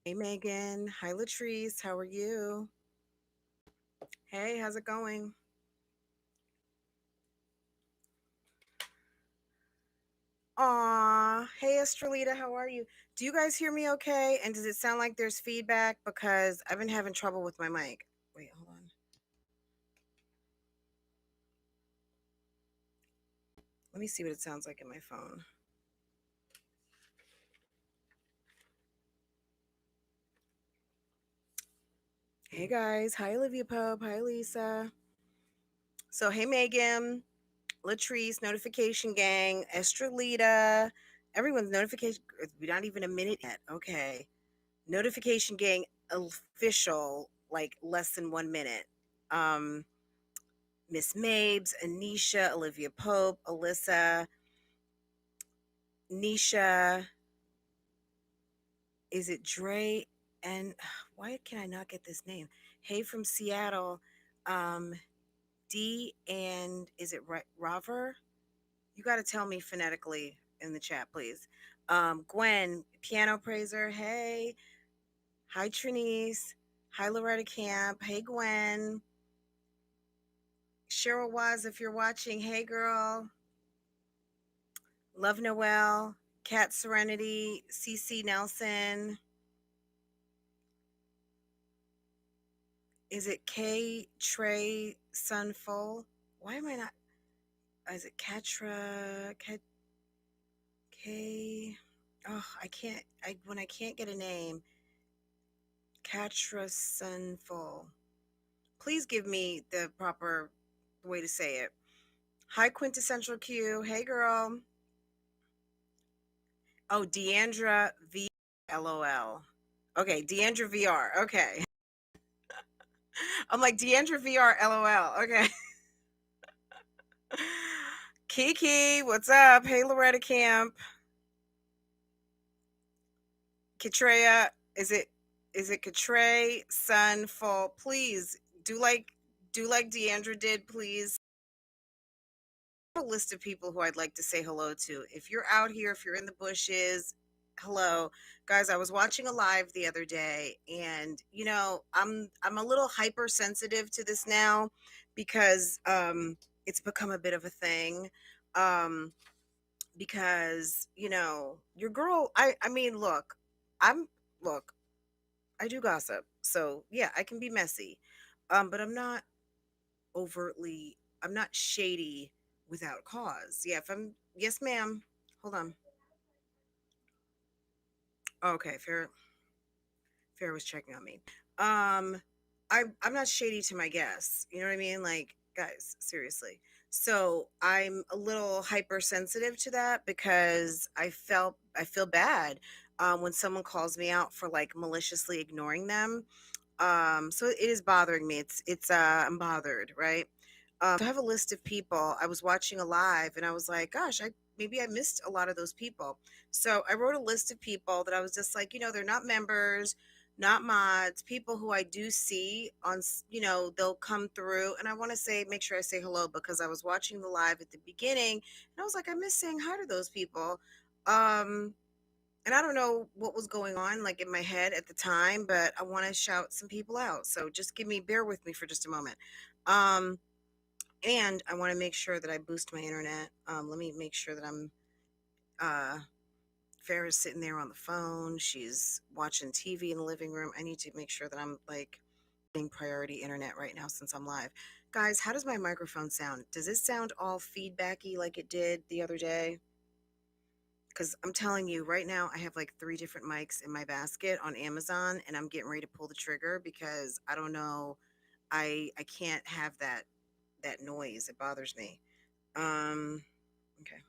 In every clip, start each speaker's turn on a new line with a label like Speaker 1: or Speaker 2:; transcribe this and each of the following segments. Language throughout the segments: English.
Speaker 1: Hey Megan. Hi Latrice. How are you? Hey, how's it going? Aw. Hey Estrelita, how are you? Do you guys hear me okay? And does it sound like there's feedback? Because I've been having trouble with my mic. Wait, hold on. Let me see what it sounds like in my phone. Hey guys. Hi Olivia Pope. Hi Lisa. So hey Megan, Latrice, Notification Gang, Estrelita. Everyone's notification. It's not even a minute yet. Okay. Notification Gang official, like less than 1 minute. Um, Miss Mabes, Anisha, Olivia Pope, Alyssa, Nisha. Is it Dre? And why can I not get this name? Hey from Seattle. Um, D and is it Rover? You got to tell me phonetically in the chat, please. Gwen, piano praiser. Hey. Hi, Trinice. Hi, Loretta Camp. Hey, Gwen. Cheryl Waz, if you're watching, hey girl. Love Noel, Cat Serenity, CC Nelson. Is it K Trey Sunful? Why am I not? Is it Katra? K. Oh, I can't. When I can't get a name, Katra Sunful. Please give me the proper way to say it. Hi, Quintessential Q. Hey, girl. Oh, Deandra V. LOL. Okay, Deandra VR. Okay. I'm like Deandra VR LOL. Okay. Kiki, what's up? Hey Loretta Camp. Katreya, is it Katray Sunfall? Please do like Deandra did, please. A list of people who I'd like to say hello to. If you're out here, if you're in the bushes, hello. Guys, I was watching a live the other day and I'm a little hypersensitive to this now because it's become a bit of a thing. Um because, your girl I mean, I'm look, I do gossip. So, yeah, I can be messy. But I'm not shady without cause. Yeah, if I'm yes, ma'am. Hold on. Okay, Fair was checking on me. Um I'm not shady to my guests. You know what I mean? Like, guys, seriously. So I'm a little hypersensitive to that because I feel bad when someone calls me out for like maliciously ignoring them. So it is bothering me. I'm bothered, right? So I have a list of people. I was watching a live and I was like, gosh, I maybe I missed a lot of those people. So I wrote a list of people that I was just like, they're not members, not mods, people who I do see on, they'll come through. And I want to say, make sure I say hello because I was watching the live at the beginning and I was like, I miss saying hi to those people. Um, and I don't know what was going on like in my head at the time, but I want to shout some people out. So just bear with me for just a moment. Um, and I want to make sure that I boost my internet. Let me make sure that uh, Farrah's sitting there on the phone. She's watching TV in the living room. I need to make sure that I'm like getting priority internet right now since I'm live. Guys, how does my microphone sound? Does it sound all feedbacky like it did the other day? Because I'm telling you right now, I have like three different mics in my basket on Amazon, and I'm getting ready to pull the trigger because I don't know. I can't have that noise. It bothers me. Okay.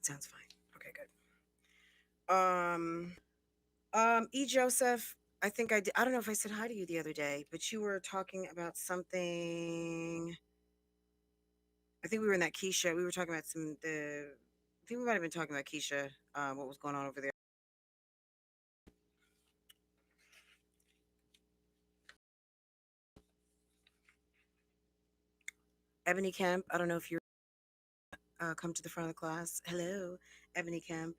Speaker 1: Sounds fine. Okay, good. E. Joseph, I think I did. I don't know if I said hi to you the other day, but you were talking about something. I think we were in that Keisha. We were talking about I think we might have been talking about Keisha, what was going on over there. Ebony Kemp, I don't know if you're, come to the front of the class. Hello, Ebony Kemp.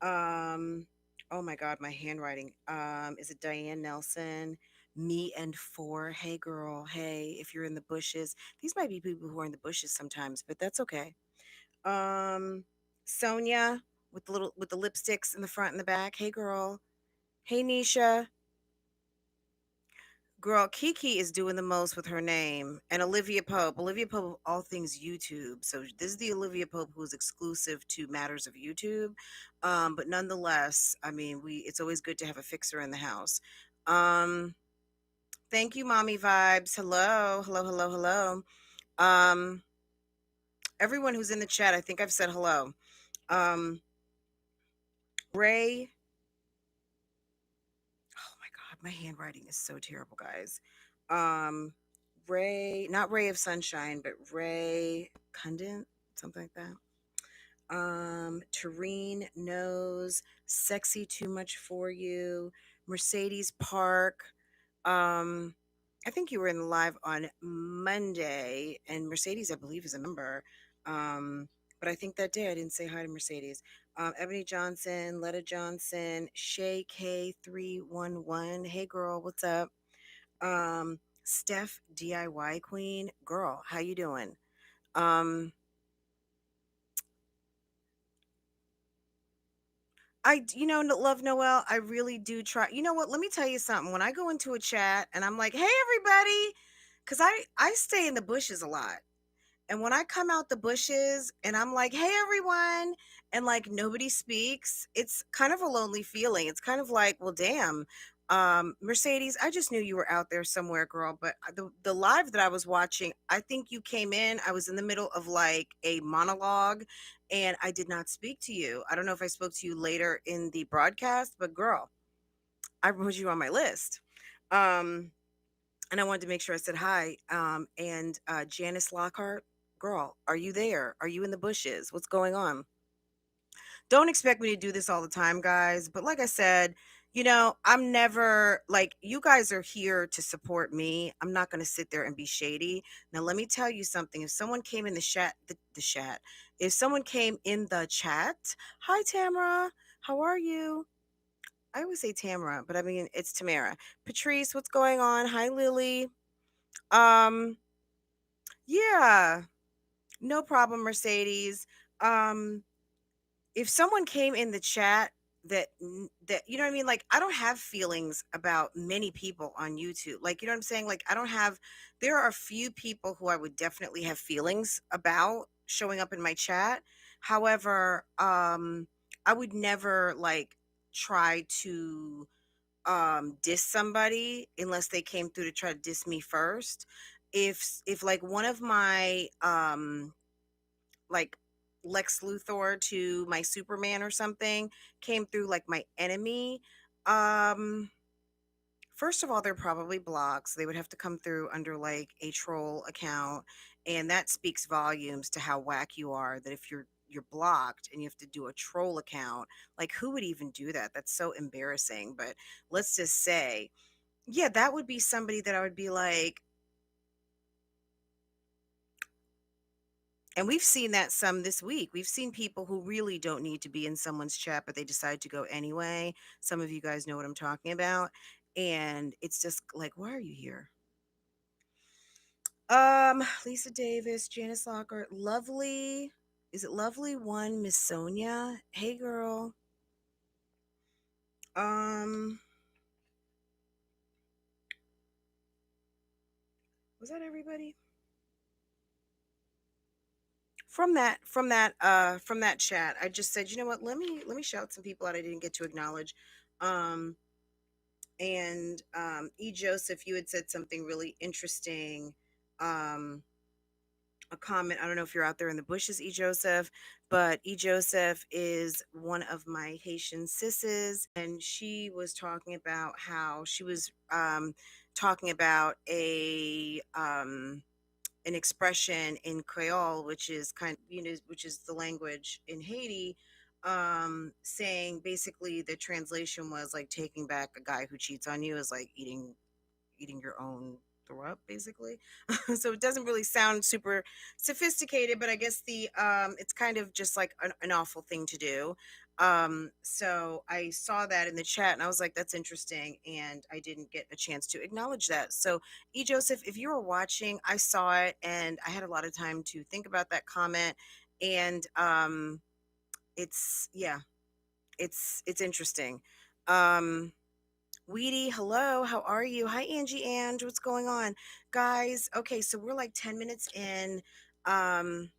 Speaker 1: Um, oh my God, my handwriting. Is it Diane Nelson? Me and four. Hey, girl. Hey, if you're in the bushes, these might be people who are in the bushes sometimes, but that's okay. Um, Sonia with the lipsticks in the front and the back. Hey, girl. Hey, Nisha. Girl, Kiki is doing the most with her name. And Olivia Pope. Olivia Pope, all things YouTube. So this is the Olivia Pope who is exclusive to matters of YouTube. But nonetheless, I mean, it's always good to have a fixer in the house. Um, thank you, Mommy Vibes. Hello, hello, hello, hello. Um, everyone who's in the chat, I think I've said hello. Um, Ray. Oh my God, my handwriting is so terrible, guys. Um, Ray, not Ray of Sunshine, but Ray Cundant, something like that. Tareen knows sexy too much for you. Mercedes Park. Um, I think you were in the live on Monday, and Mercedes, I believe, is a member. But I think that day I didn't say hi to Mercedes. Ebony Johnson, Letta Johnson, Shay K311. Hey girl, what's up? Steph DIY Queen. Girl, how you doing? Um, Love Noel, I really do try. You know what? Let me tell you something. When I go into a chat and I'm like, "Hey, everybody," because I stay in the bushes a lot. And when I come out the bushes and I'm like, "Hey, everyone," and like nobody speaks, it's kind of a lonely feeling. It's kind of like, well, damn, Mercedes, I just knew you were out there somewhere, girl. But the live that I was watching, I think you came in. I was in the middle of like a monologue, and I did not speak to you. I don't know if I spoke to you later in the broadcast, but girl, I put you on my list. Um, and I wanted to make sure I said hi. And Janice Lockhart, girl, are you there? Are you in the bushes? What's going on? Don't expect me to do this all the time, guys. But like I said, I'm never like you guys are here to support me. I'm not going to sit there and be shady. Now, let me tell you something. If someone came in the chat, if someone came in the chat, hi, Tamara, how are you? I always say Tamara, but I mean, it's Tamara. Patrice, what's going on? Hi, Lily. Um, yeah, no problem, Mercedes. Um, if someone came in the chat that you know what I mean, like I don't have feelings about many people on YouTube. Like, you know what I'm saying? Like I don't have there are a few people who I would definitely have feelings about showing up in my chat. However, I would never like try to diss somebody unless they came through to try to diss me first. If like one of my like Lex Luthor to my Superman or something came through like my enemy, um first of all, they're probably blocked. So they would have to come through under like a troll account. And that speaks volumes to how whack you are. That if you're blocked and you have to do a troll account, like who would even do that? That's so embarrassing. But let's just say, yeah, that would be somebody that I would be like, and we've seen that some this week. We've seen people who really don't need to be in someone's chat, but they decide to go anyway. Some of you guys know what I'm talking about. And it's just like, why are you here? Lisa Davis, Janice Lockhart, Lovely. Is it Lovely One, Miss Sonia? Hey girl. Um, was that everybody? From that chat, I just said, you know what, let me shout some people out I didn't get to acknowledge. Um and E. Joseph, you had said something really interesting. Um, a comment. I don't know if you're out there in the bushes, E. Joseph, but E. Joseph is one of my Haitian sisses, and she was talking about how she was talking about a an expression in Creole, which is which is the language in Haiti, saying basically the translation was like taking back a guy who cheats on you is like eating your own throw up basically. So it doesn't really sound super sophisticated, but I guess the it's kind of just like an awful thing to do. So I saw that in the chat and I was like, that's interesting, and I didn't get a chance to acknowledge that. So Joseph, if you were watching, I saw it and I had a lot of time to think about that comment. And it's yeah, it's interesting. um Weedy, hello, how are you? Hi, Angie Ange, what's going on? Guys, okay, so we're like 10 minutes in. Um,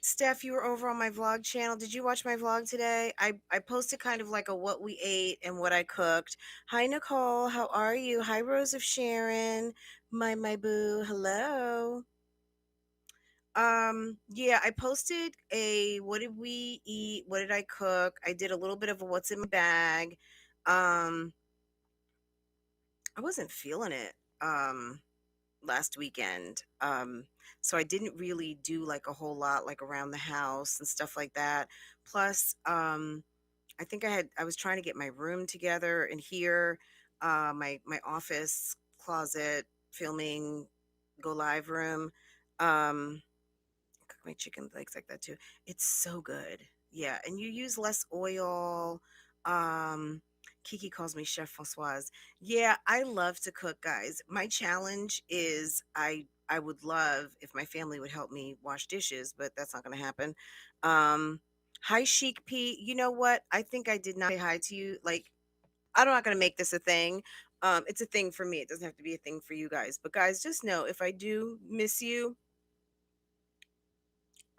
Speaker 1: Steph, you were over on my vlog channel. Did you watch my vlog today? I posted kind of like a what we ate and what I cooked. Hi, Nicole, how are you? Hi, Rose of Sharon, my boo, hello. Yeah, I posted a what did we eat? What did I cook? I did a little bit of a what's in my bag. Um, I wasn't feeling it last weekend. So I didn't really do like a whole lot like around the house and stuff like that. Plus, I think I was trying to get my room together in here, my office closet, filming, go live room. Um cook my chicken legs like that too. It's so good. Yeah, and you use less oil. Um, Kiki calls me Chef Francoise. Yeah, I love to cook, guys. My challenge is I would love if my family would help me wash dishes, but that's not going to happen. Hi, Chic P. You know what? I think I did not say hi to you. Like, I'm not going to make this a thing. It's a thing for me. It doesn't have to be a thing for you guys. But guys, just know if I do miss you,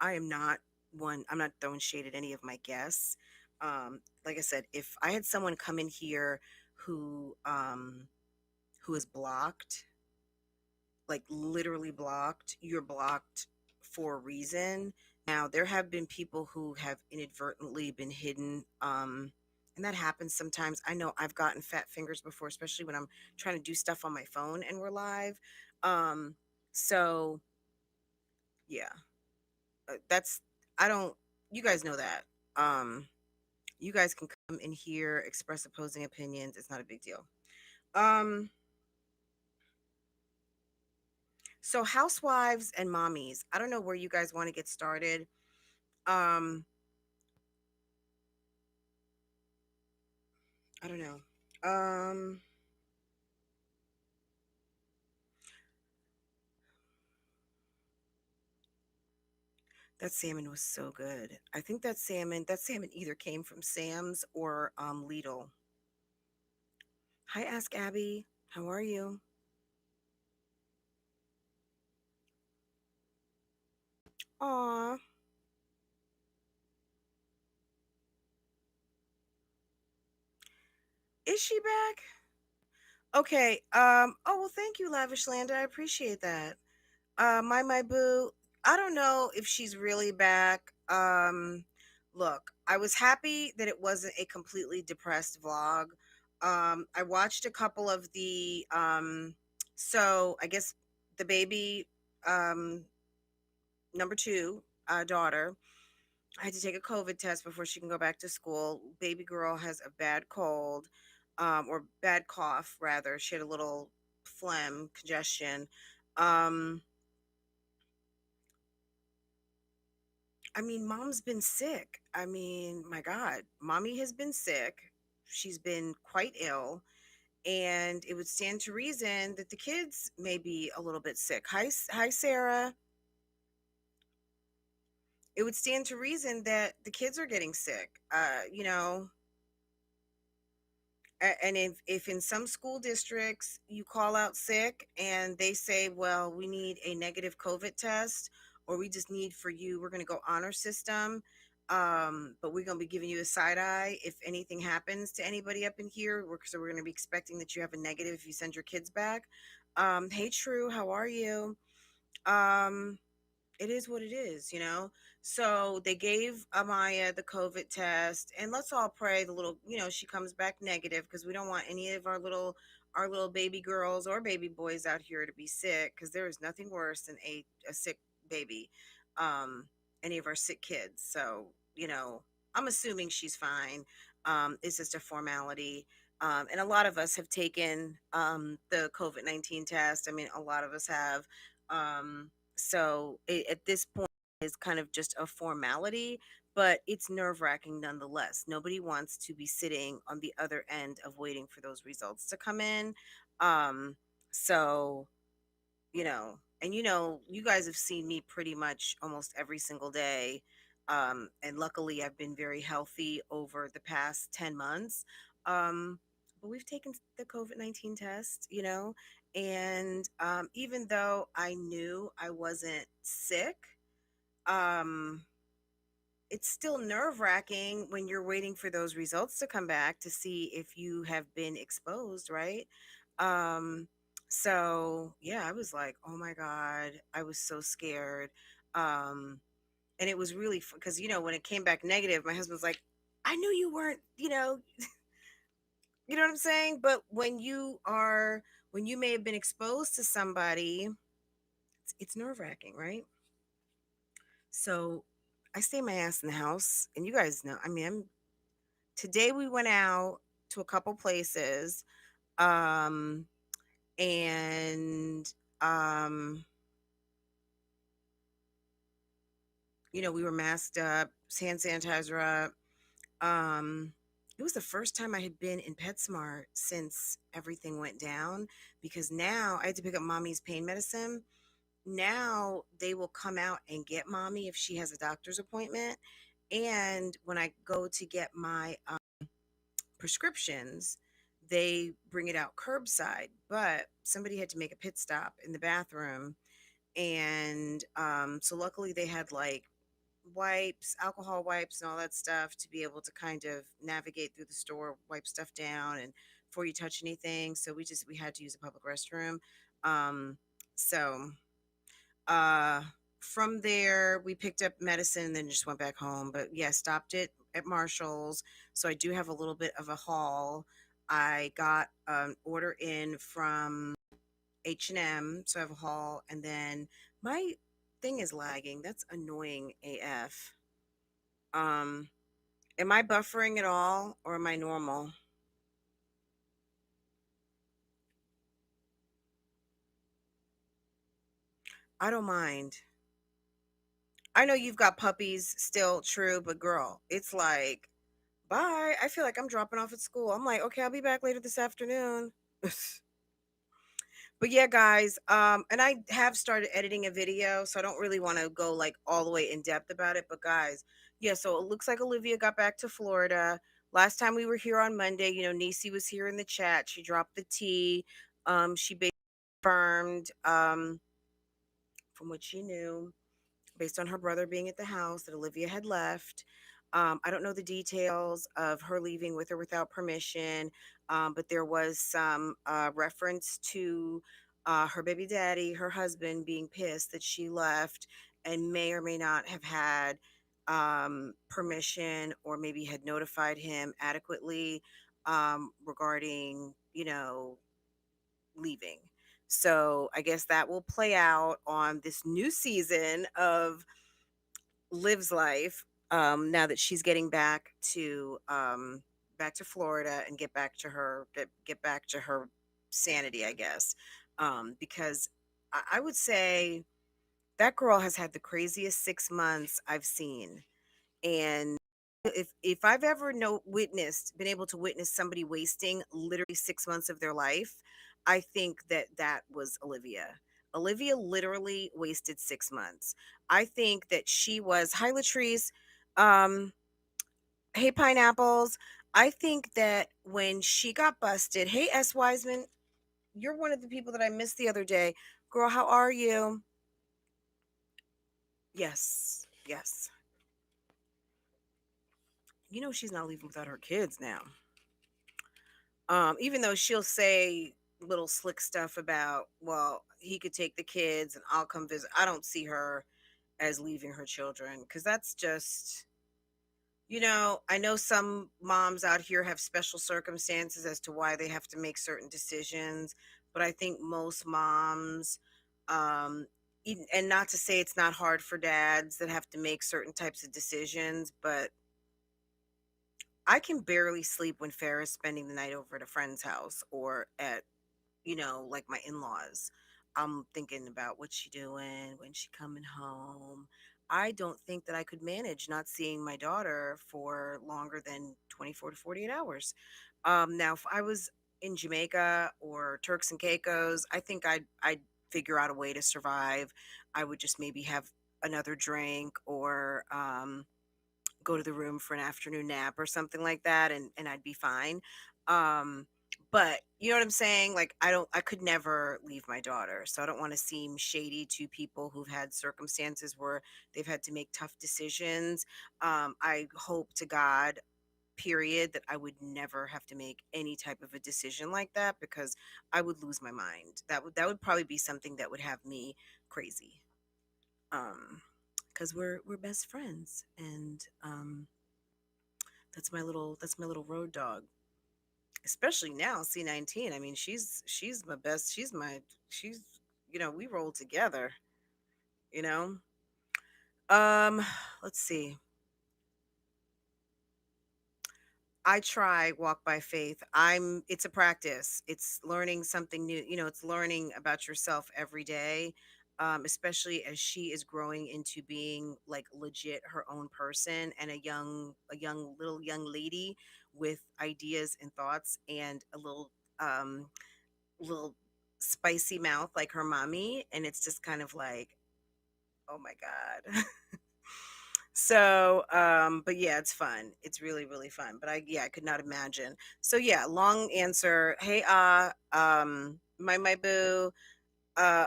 Speaker 1: I am not one. I'm not throwing shade at any of my guests. Like I said, if I had someone come in here who is blocked, like literally blocked, you're blocked for a reason. Now there have been people who have inadvertently been hidden. And that happens sometimes. I know I've gotten fat fingers before, especially when I'm trying to do stuff on my phone and we're live. Um, so yeah, that's I don't. You guys know that. Um, you guys can come in here, express opposing opinions. It's not a big deal. Um, so housewives and mommies. I don't know where you guys want to get started. Um, I don't know. Um, that salmon was so good. I think that salmon either came from Sam's or Lidl. Hi, Ask Abby. How are you? Aw, is she back? Okay. Oh well, thank you, Lavish Land. I appreciate that. My boo. I don't know if she's really back. Look, I was happy that it wasn't a completely depressed vlog. I watched a couple of the so I guess the baby um number two daughter. I had to take a COVID test before she can go back to school. Baby girl has a bad cold, or bad cough rather. She had a little phlegm, congestion. Um, I mean, mom's been sick. I mean, my God, mommy has been sick. She's been quite ill, and it would stand to reason that the kids may be a little bit sick. Hi, Sarah. It would stand to reason that the kids are getting sick. And if in some school districts you call out sick and they say, well, we need a negative COVID test, or we just need for you, we're going to go honor system, but we're going to be giving you a side eye if anything happens to anybody up in here. So we're going to be expecting that you have a negative if you send your kids back. Hey, True, how are you? Um, it is what it is. So they gave Amaya the COVID test, and let's all pray the little, she comes back negative, because we don't want any of our little baby girls or baby boys out here to be sick, because there is nothing worse than a sick baby, um, any of our sick kids. So, I'm assuming she's fine. It's just a formality. And a lot of us have taken the COVID-19 test. I mean, a lot of us have. So at this point, it's kind of just a formality, but it's nerve wracking nonetheless. Nobody wants to be sitting on the other end of waiting for those results to come in. Um, so and you guys have seen me pretty much almost every single day. And luckily I've been very healthy over the past 10 months. But we've taken the COVID-19 test, and even though I knew I wasn't sick, um, it's still nerve wracking when you're waiting for those results to come back to see if you have been exposed, right? Um, so yeah, I was like, oh my God, I was so scared. Um, and it was really because, when it came back negative, my husband's like, I knew you weren't, you know what I'm saying? But when you may have been exposed to somebody, it's nerve wracking, right? So I stay my ass in the house, and you guys know, I mean, today we went out to a couple places, um and um we were masked up, hand sanitizer up. It was the first time I had been in PetSmart since everything went down, because now I had to pick up mommy's pain medicine. Now they will come out and get mommy if she has a doctor's appointment, and when I go to get my prescriptions, they bring it out curbside. But somebody had to make a pit stop in the bathroom. And so luckily they had like wipes, alcohol wipes, and all that stuff to be able to kind of navigate through the store, wipe stuff down, and before you touch anything. So we had to use a public restroom. Um, so uh, from there, we picked up medicine and then just went back home. But yeah, stopped it at Marshall's. So I do have a little bit of a haul. I got an order in from H&M, so I have a haul. And then my thing is lagging. That's annoying AF. Um, am I buffering at all, or am I normal? I don't mind. I know you've got puppies still, true, but girl, it's like, bye. I feel like I'm dropping off at school. I'm like, okay, I'll be back later this afternoon. But yeah, guys, and I have started editing a video, so I don't really want to go like all the way in depth about it. But guys, yeah, so it looks like Olivia got back to Florida. Last time we were here on Monday, Nisi was here in the chat. She dropped the tea. She basically confirmed from what she knew, based on her brother being at the house, that Olivia had left. I don't know the details of her leaving with or without permission, but there was some reference to her baby daddy, her husband, being pissed that she left and may or may not have had permission, or maybe had notified him adequately regarding, leaving. So I guess that will play out on this new season of Liv's life, now that she's getting back to Florida, and get back to her sanity, I guess. Because I would say that girl has had the craziest 6 months I've seen. And if I've ever been able to witness somebody wasting literally 6 months of their life, I think that was Olivia. Olivia literally wasted 6 months. I think that she was, hi Latrice, um, hey Pineapples. I think that when she got busted, hey S Wiseman, you're one of the people that I missed the other day. Girl, how are you? Yes, yes. She's not leaving without her kids now. Even though she'll say little slick stuff about, well, he could take the kids and I'll come visit. I don't see her as leaving her children, because that's just, I know some moms out here have special circumstances as to why they have to make certain decisions, but I think most moms, um, and not to say it's not hard for dads that have to make certain types of decisions, but I can barely sleep when Farrah's spending the night over at a friend's house or at, like my in-laws. I'm thinking about what she doing, when she coming home. I don't think that I could manage not seeing my daughter for longer than 24 to 48 hours. Now if I was in Jamaica or Turks and Caicos, I think I'd figure out a way to survive. I would just maybe have another drink or go to the room for an afternoon nap or something like that, and I'd be fine. Um but you know what I'm saying? Like I could never leave my daughter. So I don't want to seem shady to people who've had circumstances where they've had to make tough decisions. I hope to God, period, that I would never have to make any type of a decision like that, because I would lose my mind. That would probably be something that would have me crazy. Because we're best friends, and that's my little road dog. Especially now, C19. I mean, she's my best. She's we roll together. You know. Um, let's see. I try walk by faith. It's a practice. It's learning something new. It's learning about yourself every day. Especially as she is growing into being like legit her own person, and a young lady with ideas and thoughts, and a little spicy mouth like her mommy. And it's just kind of like, oh my God. So, but yeah, it's fun. It's really, really fun. But I could not imagine. So yeah, long answer. Hey, my boo,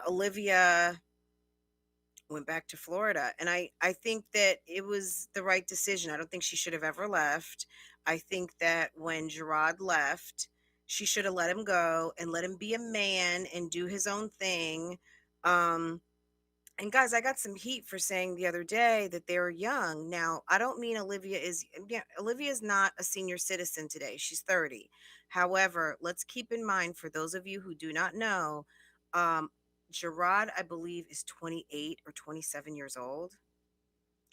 Speaker 1: Olivia went back to Florida, and I think that it was the right decision. I don't think she should have ever left. I think that when Gerard left, she should have let him go and let him be a man and do his own thing. Um, and guys, I got some heat for saying the other day that they were young. Now, I don't mean Olivia is not a senior citizen today. She's 30. However, let's keep in mind, for those of you who do not know, um, Gerard, I believe, is 28 or 27 years old,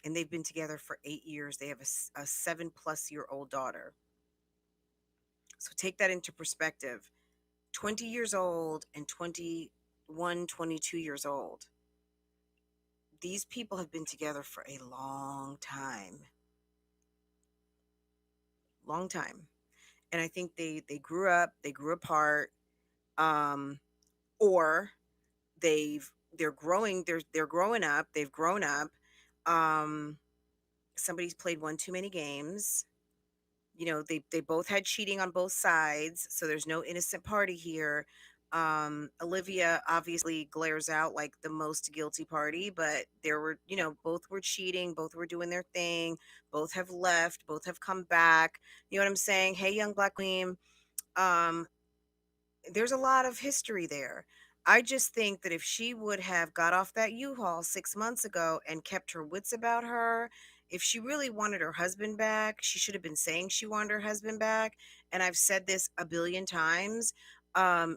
Speaker 1: and they've been together for 8 years. They have a 7+ year old daughter. So take that into perspective. 20 years old and 21, 22 years old. These people have been together for a long time. Long time. And I think they grew up, they grew apart, um, or they're growing, they're growing up, they've grown up. Um, Somebody's played one too many games. They both had cheating on both sides, so there's no innocent party here. Olivia obviously glares out like the most guilty party, but there were, both were cheating, both were doing their thing, both have left, both have come back. You know what I'm saying? Hey, young black queen. um there's a lot of history there. I just think that if she would have got off that U-Haul 6 months ago and kept her wits about her, if she really wanted her husband back, she should have been saying she wanted her husband back. And I've said this a billion times.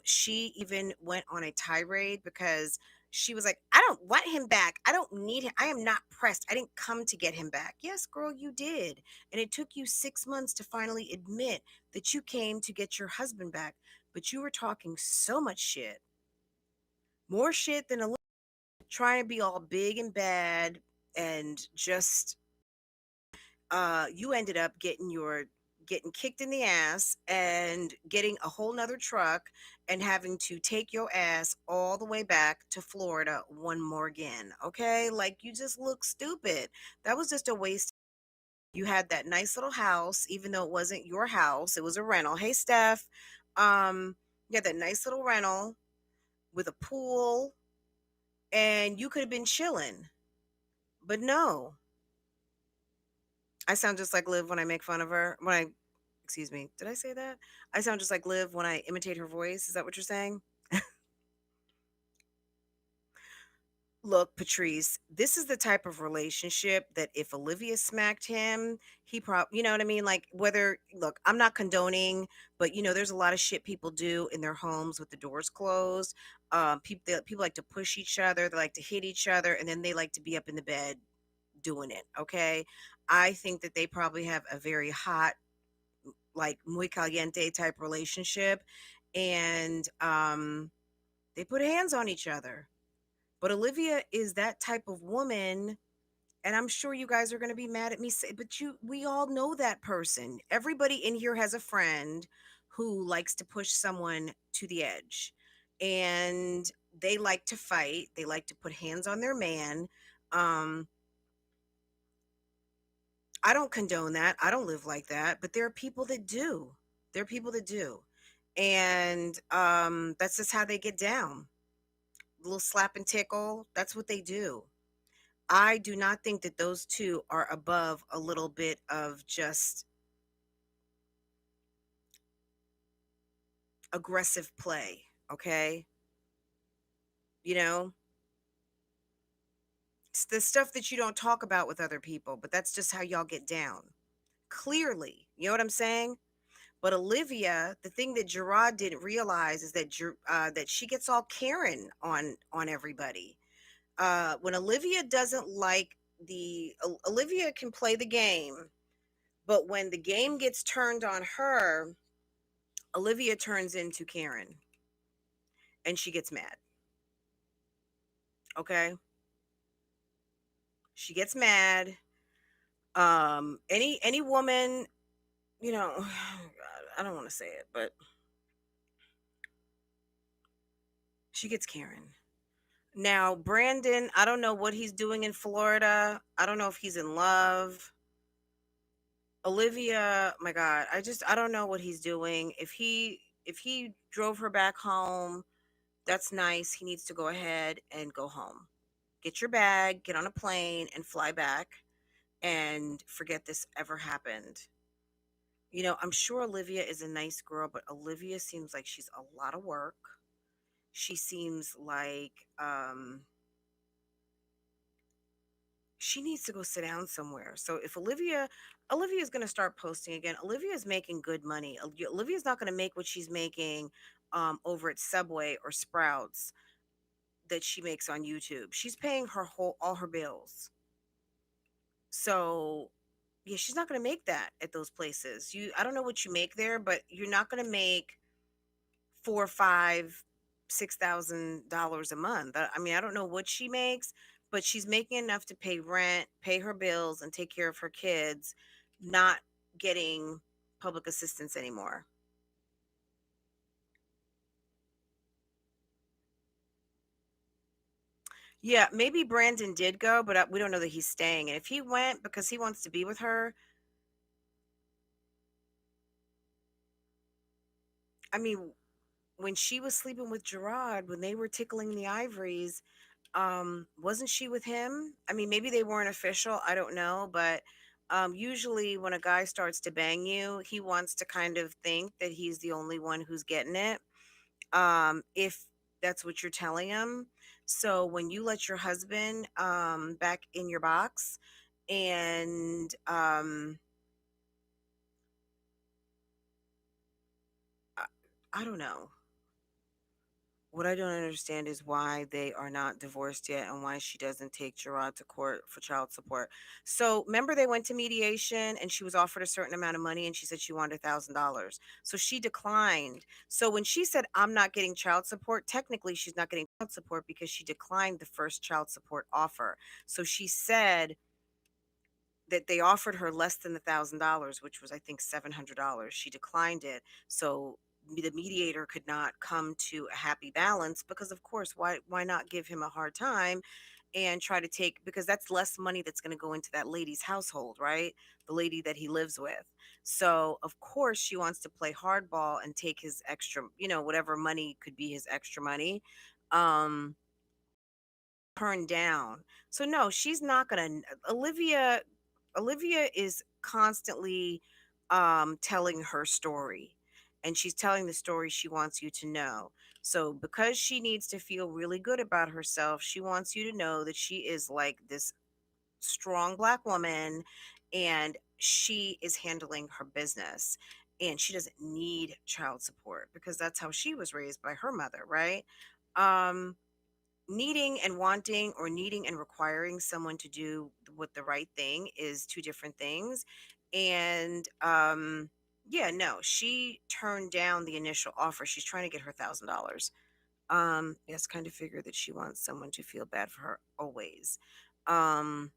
Speaker 1: She even went on a tirade because she was like, I don't want him back. I don't need him. I am not pressed. I didn't come to get him back. Yes, girl, you did. And it took you 6 months to finally admit that you came to get your husband back, but you were talking so much shit, more shit than a little, trying to be all big and bad, and just you ended up getting kicked in the ass and getting a whole nother truck and having to take your ass all the way back to Florida one more again. Okay, like, you just look stupid. That was just a waste. You had that nice little house, even though it wasn't your house, it was a rental. Hey, Steph. You had that nice little rental with a pool, and you could have been chilling. But no, I sound just like Liv when I make fun of her. Excuse me, did I say that? I sound just like Liv when I imitate her voice. Is that what you're saying? Look, Patrice, this is the type of relationship that if Olivia smacked him, he probably, you know what I mean? Like, look, I'm not condoning, but there's a lot of shit people do in their homes with the doors closed. People like to push each other, they like to hit each other, and then they like to be up in the bed doing it. Okay. I think that they probably have a very hot like muy caliente type relationship, and they put hands on each other. But Olivia is that type of woman, and I'm sure you guys are going to be mad at me, but we all know that person. Everybody in here has a friend who likes to push someone to the edge, and they like to fight. They like to put hands on their man. Um, I don't condone that. I don't live like that, but there are people that do. There are people that do. And that's just how they get down. A little slap and tickle. That's what they do. I do not think that those two are above a little bit of just aggressive play. Okay. You know, it's the stuff that you don't talk about with other people, but that's just how y'all get down. Clearly. You know what I'm saying? But Olivia, the thing that Gerard didn't realize is that that she gets all Karen on everybody. When Olivia doesn't like Olivia can play the game, but when the game gets turned on her, Olivia turns into Karen and she gets mad. Okay, she gets mad. Any woman, you know, I don't want to say it, but she gets Karen. Now, Brandon, I don't know what he's doing in Florida. I don't know if he's in love. Olivia, my God, I don't know what he's doing. If he drove her back home, that's nice. He needs to go ahead and go home. Get your bag, get on a plane and fly back and forget this ever happened. I'm sure Olivia is a nice girl, but Olivia seems like she's a lot of work. She seems like she needs to go sit down somewhere. So if Olivia is going to start posting again. Olivia is making good money. Olivia's not going to make what she's making over at Subway or Sprouts that she makes on YouTube. She's paying her whole all her bills. So yeah, she's not going to make that at those places. I don't know what you make there, but you're not going to make four, five, $6,000 a month. I mean, I don't know what she makes, but she's making enough to pay rent, pay her bills, and take care of her kids, not getting public assistance anymore. Yeah, maybe Brandon did go, but we don't know that he's staying. And if he went because he wants to be with her, I mean, when she was sleeping with Gerard, when they were tickling the ivories, wasn't she with him? I mean, maybe they weren't official, I don't know, but usually when a guy starts to bang you, he wants to kind of think that he's the only one who's getting it, if that's what you're telling him. So when you let your husband back in your box, and I, I don't know. What I don't understand is why they are not divorced yet and why she doesn't take Gerard to court for child support. So remember they went to mediation and she was offered a certain amount of money and she said she wanted $1,000. So she declined. So when she said, I'm not getting child support, technically she's not getting child support because she declined the first child support offer. So she said that they offered her less than $1,000, which was I think $700. She declined it. So the mediator could not come to a happy balance because of course why not give him a hard time and try to take, because that's less money that's going to go into that lady's household, right? The lady that he lives with. So of course she wants to play hardball and take his extra, whatever money could be his extra money. um Turned down. So no, she's not gonna. Olivia is constantly telling her story, and she's telling the story she wants you to know. So because she needs to feel really good about herself, she wants you to know that she is like this strong black woman and she is handling her business and she doesn't need child support because that's how she was raised by her mother, right? Um Needing and wanting, or needing and requiring someone to do what the right thing is two different things. And Yeah, no, she turned down the initial offer. She's trying to get her $1,000. Yes, kind of figure that she wants someone to feel bad for her always. Um,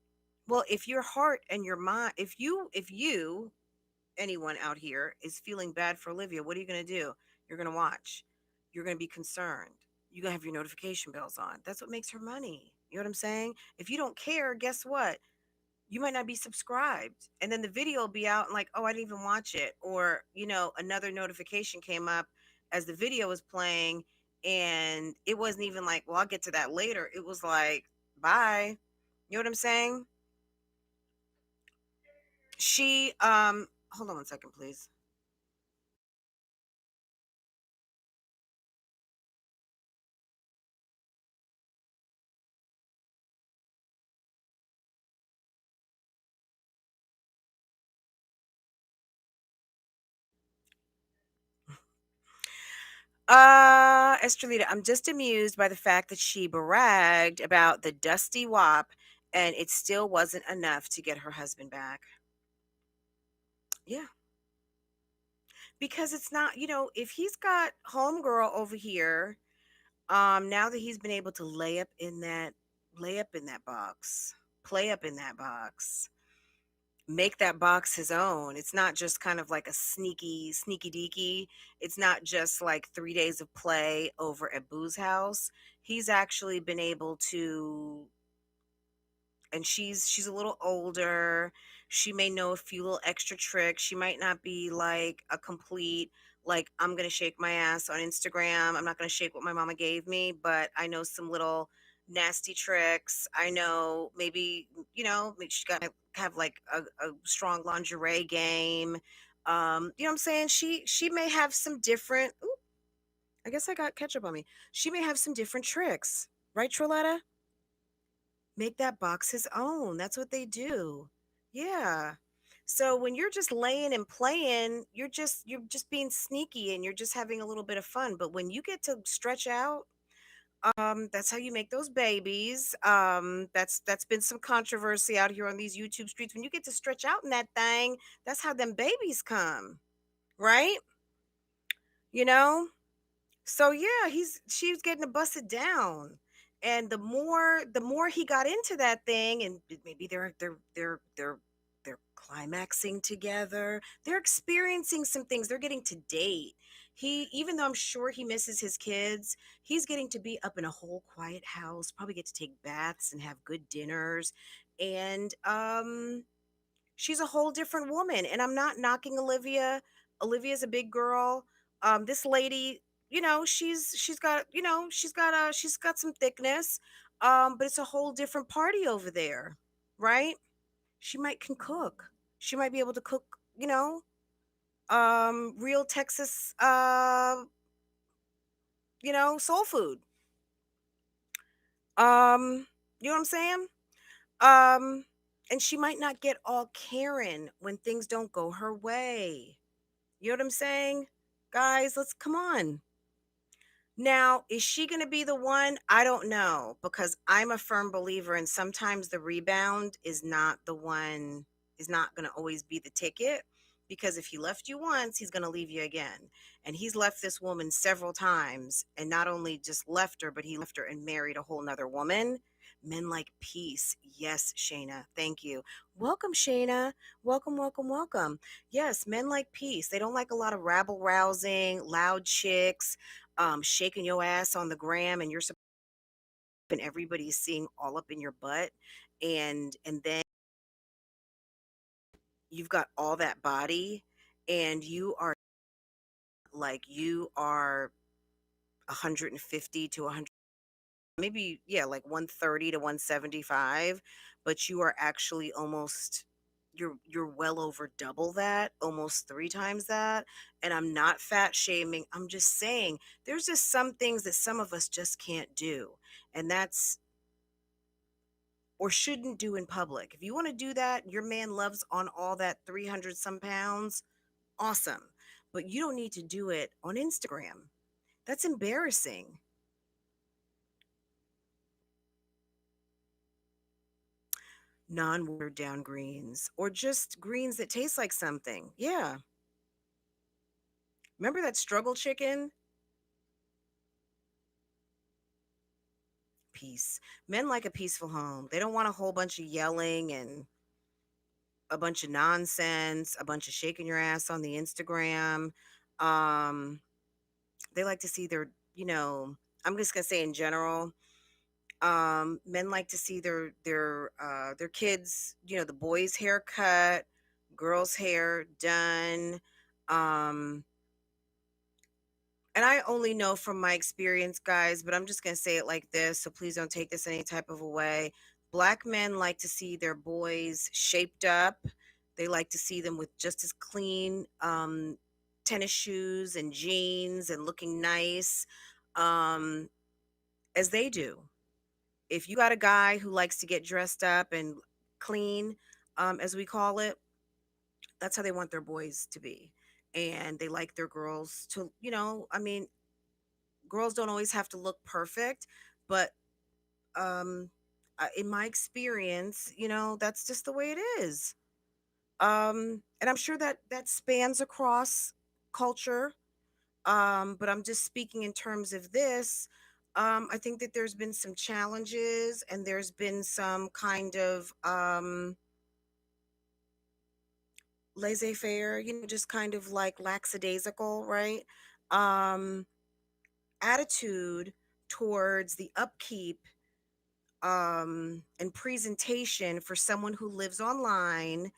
Speaker 1: well, if your heart and your mind, if you anyone out here is feeling bad for Olivia, what are you going to do? You're going to watch. You're going to be concerned. You're going to have your notification bells on. That's what makes her money. You know what I'm saying? If you don't care, guess what? You might not be subscribed. And then the video will be out and like, oh, I didn't even watch it. Or, another notification came up as the video was playing. And it wasn't even like, well, I'll get to that later. It was like, bye. You know what I'm saying? Hold on one second, please. Estrelita, I'm just amused by the fact that she bragged about the dusty wop and it still wasn't enough to get her husband back. Yeah. Because it's not, if he's got homegirl over here, now that he's been able to lay up in that box, play up in that box, make that box his own. It's not just kind of like a sneaky deaky. It's not just like 3 days of play over at Boo's house. He's actually been able to, and she's a little older. She may know a few little extra tricks. She might not be like a complete, like, I'm gonna shake my ass on Instagram. I'm not gonna shake what my mama gave me, but I know some little nasty tricks. I know maybe, maybe she got to have like a strong lingerie game. You know what I'm saying? She may have some different, ooh, I guess I got ketchup on me. She may have some different tricks, right, Troletta? Make that box his own. That's what they do. Yeah. So when you're just laying and playing, you're just being sneaky and you're just having a little bit of fun. But when you get to stretch out, that's how you make those babies. That's been some controversy out here on these YouTube streets. When you get to stretch out in that thing, that's how them babies come, right? You know? So yeah, she was getting to bust it down. And the more he got into that thing, and maybe they're climaxing together. They're experiencing some things. They're getting to date. Even though I'm sure he misses his kids, he's getting to be up in a whole quiet house, probably get to take baths and have good dinners. And she's a whole different woman. And I'm not knocking Olivia. Olivia's a big girl. This lady, she's got some thickness. But it's a whole different party over there, right? She might can cook. She might be able to cook, real Texas, soul food. Um, you know what I'm saying? Um, and she might not get all Karen when things don't go her way. You know what I'm saying? Guys, let's come on. Now, is she going to be the one? I don't know because I'm a firm believer and sometimes the rebound is not going to always be the ticket because if he left you once, he's going to leave you again. And he's left this woman several times and not only just left her, but he left her and married a whole nother woman. Men like peace. Yes, Shayna. Thank you. Welcome, Shayna. Welcome, welcome, welcome. Yes, men like peace. They don't like a lot of rabble rousing, loud chicks, shaking your ass on the gram, and and everybody's seeing all up in your butt, and then you've got all that body, and you are 150 to 100, maybe, yeah, like 130 to 175, but you are actually almost, you're well over double that, almost three times that. And I'm not fat shaming, I'm just saying there's just some things that some of us just can't do, and that's, or shouldn't do in public. If you want to do that, your man loves on all that 300 some pounds, awesome, but you don't need to do it on Instagram. That's embarrassing. Non-watered down greens or just greens that taste like something. Yeah. Remember that struggle chicken? Peace. Men like a peaceful home. They don't want a whole bunch of yelling and a bunch of nonsense, a bunch of shaking your ass on the Instagram. Um, they like to see their, you know, I'm just gonna say in general, men like to see their kids, you know, the boys' hair cut, girls' hair done. Um, and I only know from my experience, guys, but I'm just going to say it like this. So please don't take this any type of a way. Black men like to see their boys shaped up. They like to see them with just as clean tennis shoes and jeans and looking nice um, as they do. If you got a guy who likes to get dressed up and clean, as we call it, that's how they want their boys to be. And they like their girls to, you know, I mean, girls don't always have to look perfect, but um in my experience, you know, that's just the way it is. And I'm sure that that spans across culture. But I'm just speaking in terms of this. I think that there's been some challenges and there's been some kind of laissez-faire, you know, just kind of like lackadaisical, right? Um, attitude towards the upkeep and presentation for someone who lives online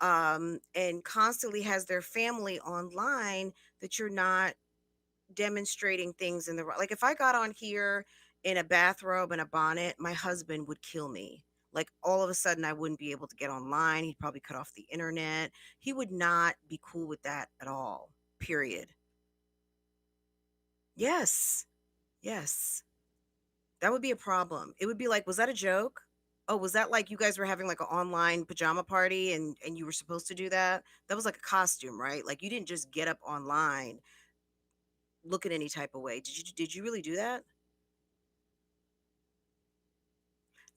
Speaker 1: and constantly has their family online, that you're not demonstrating things in the like if I got on here in a bathrobe and a bonnet, my husband would kill me. Like all of a sudden I wouldn't be able to get online. He'd probably cut off the internet. He would not be cool with that at all. Period. Yes. Yes. That would be a problem. It would be like, was that a joke? Oh, was that like you guys were having like an online pajama party and you were supposed to do that? That was like a costume, right? Like you didn't just get up online looking any type of way. Did you really do that?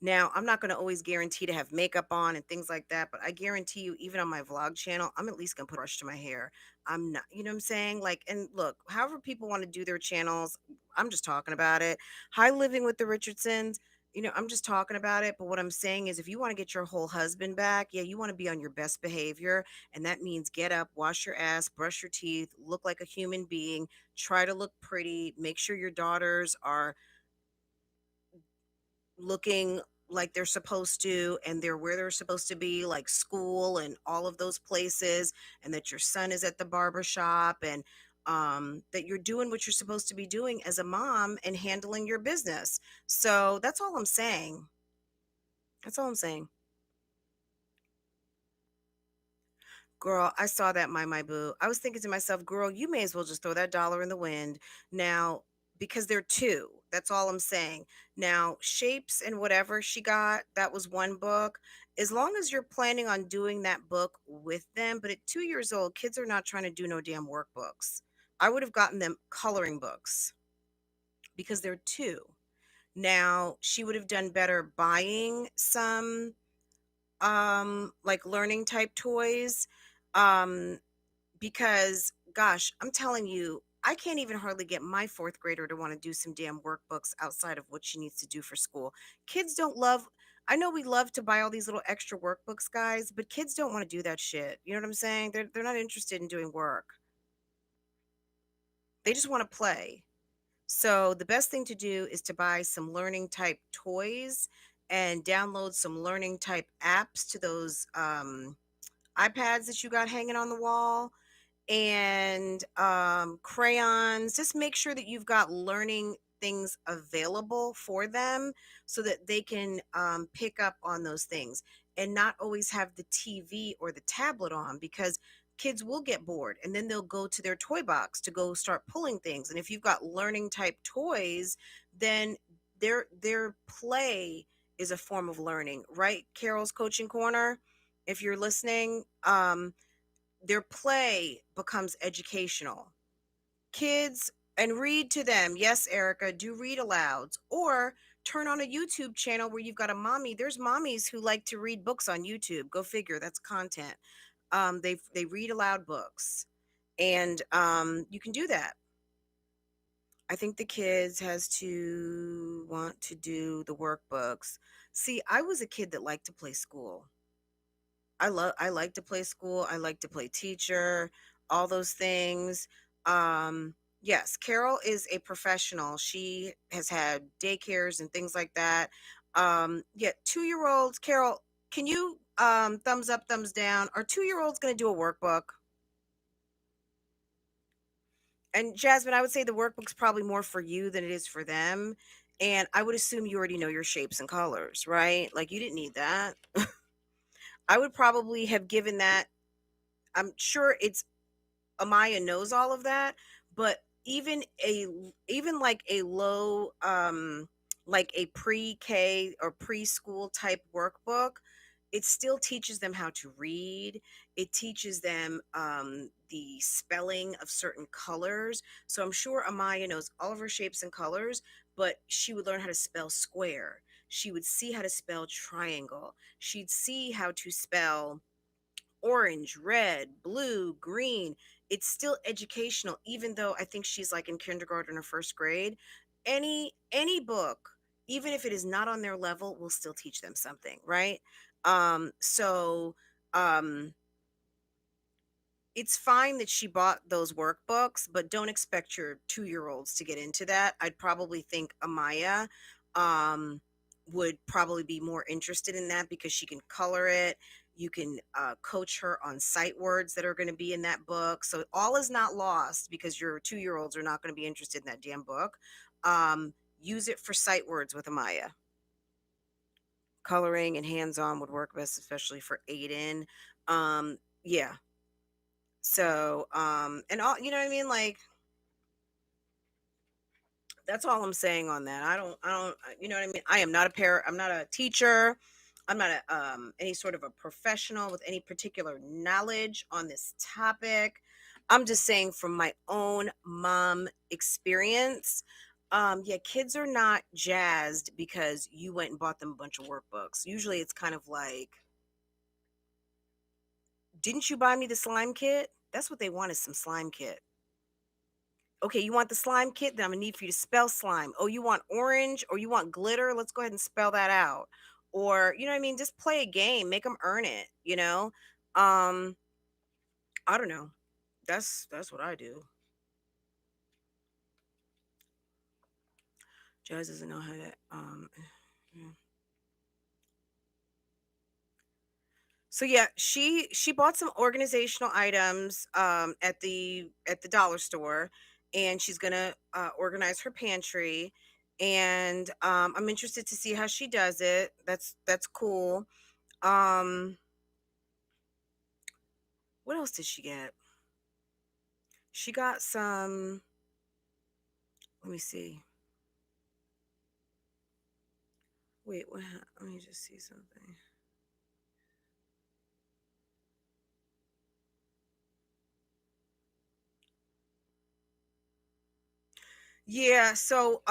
Speaker 1: Now, I'm not going to always guarantee to have makeup on and things like that, but I guarantee you, even on my vlog channel, I'm at least going to put a brush to my hair. I'm not, you know what I'm saying? Like, and look, however people want to do their channels, I'm just talking about it. High Living with the Richardsons, you know, I'm just talking about it. But what I'm saying is, if you want to get your whole husband back, yeah, you want to be on your best behavior. And that means get up, wash your ass, brush your teeth, look like a human being, try to look pretty, make sure your daughters are looking like they're supposed to and they're where they're supposed to be, like school and all of those places, and that your son is at the barber shop, and that you're doing what you're supposed to be doing as a mom and handling your business. So that's all I'm saying. That's all I'm saying. Girl, I saw that, my boo. I was thinking to myself, girl, you may as well just throw that dollar in the wind now, because they're two. That's all I'm saying. Now, Shapes and whatever she got, that was one book. As long as you're planning on doing that book with them, but at 2 years old, kids are not trying to do no damn workbooks. I would have gotten them coloring books because they're two. Now, she would have done better buying some like learning type toys. Um because gosh, I'm telling you, I can't even hardly get my fourth grader to want to do some damn workbooks outside of what she needs to do for school. Kids don't love, I know we love to buy all these little extra workbooks, guys, but kids don't want to do that shit. You know what I'm saying? They're not interested in doing work. They just want to play. So the best thing to do is to buy some learning type toys and download some learning type apps to those iPads that you got hanging on the wall, and crayons. Just make sure that you've got learning things available for them so that they can pick up on those things, and not always have the TV or the tablet on, because kids will get bored and then they'll go to their toy box to go start pulling things. And if you've got learning type toys, then their play is a form of learning, right? Carol's Coaching Corner, if you're listening, their play becomes educational. Kids, and read to them. Yes, Erica, do read alouds, or turn on a YouTube channel where you've got a mommy. There's mommies who like to read books on YouTube. Go figure, that's content. They read aloud books. And you can do that. I think the kids has to want to do the workbooks. See, I was a kid that liked to play school. I like to play school. I like to play teacher, all those things. Yes, Carol is a professional. She has had daycares and things like that. Yeah, 2 year olds, Carol, can you thumbs up, thumbs down? Are 2 year olds gonna do a workbook? And Jasmine, I would say the workbook's probably more for you than it is for them. And I would assume you already know your shapes and colors, right? Like you didn't need that. I would probably have given that. I'm sure it's Amaya knows all of that, but even like a low like a pre-K or preschool type workbook, it still teaches them how to read. It teaches them the spelling of certain colors. So I'm sure Amaya knows all of her shapes and colors, but she would learn how to spell square. She would see how to spell triangle. She'd see how to spell orange, red, blue, green. It's still educational, even though I think she's like in kindergarten or first grade. Any book, even if it is not on their level, will still teach them something, right? So um it's fine that she bought those workbooks, but don't expect your 2 year olds to get into that. I'd probably think Amaya um, would probably be more interested in that because she can color it. You can coach her on sight words that are going to be in that book. So all is not lost because your 2 year olds are not going to be interested in that damn book. Use it for sight words with Amaya. Coloring and hands on would work best, especially for Aiden. Yeah, so, and all, you know what I mean? Like, that's all I'm saying on that. You know what I mean? I'm not a teacher. I'm not any sort of a professional with any particular knowledge on this topic. I'm just saying from my own mom experience. Yeah, kids are not jazzed because you went and bought them a bunch of workbooks. Usually it's kind of like, didn't you buy me the slime kit? That's what they want is some slime kit. Okay, you want the slime kit? Then I'm gonna need for you to spell slime. Oh, you want orange or you want glitter? Let's go ahead and spell that out. Or, you know what I mean? Just play a game, make them earn it, you know? Um, I don't know. That's what I do. Jazz doesn't know how to yeah. So yeah, she bought some organizational items at the dollar store, and she's gonna organize her pantry. And I'm interested to see how she does it. That's cool. Um, what else did she get? She got some. Let me see. Wait, let me just see something. Yeah. So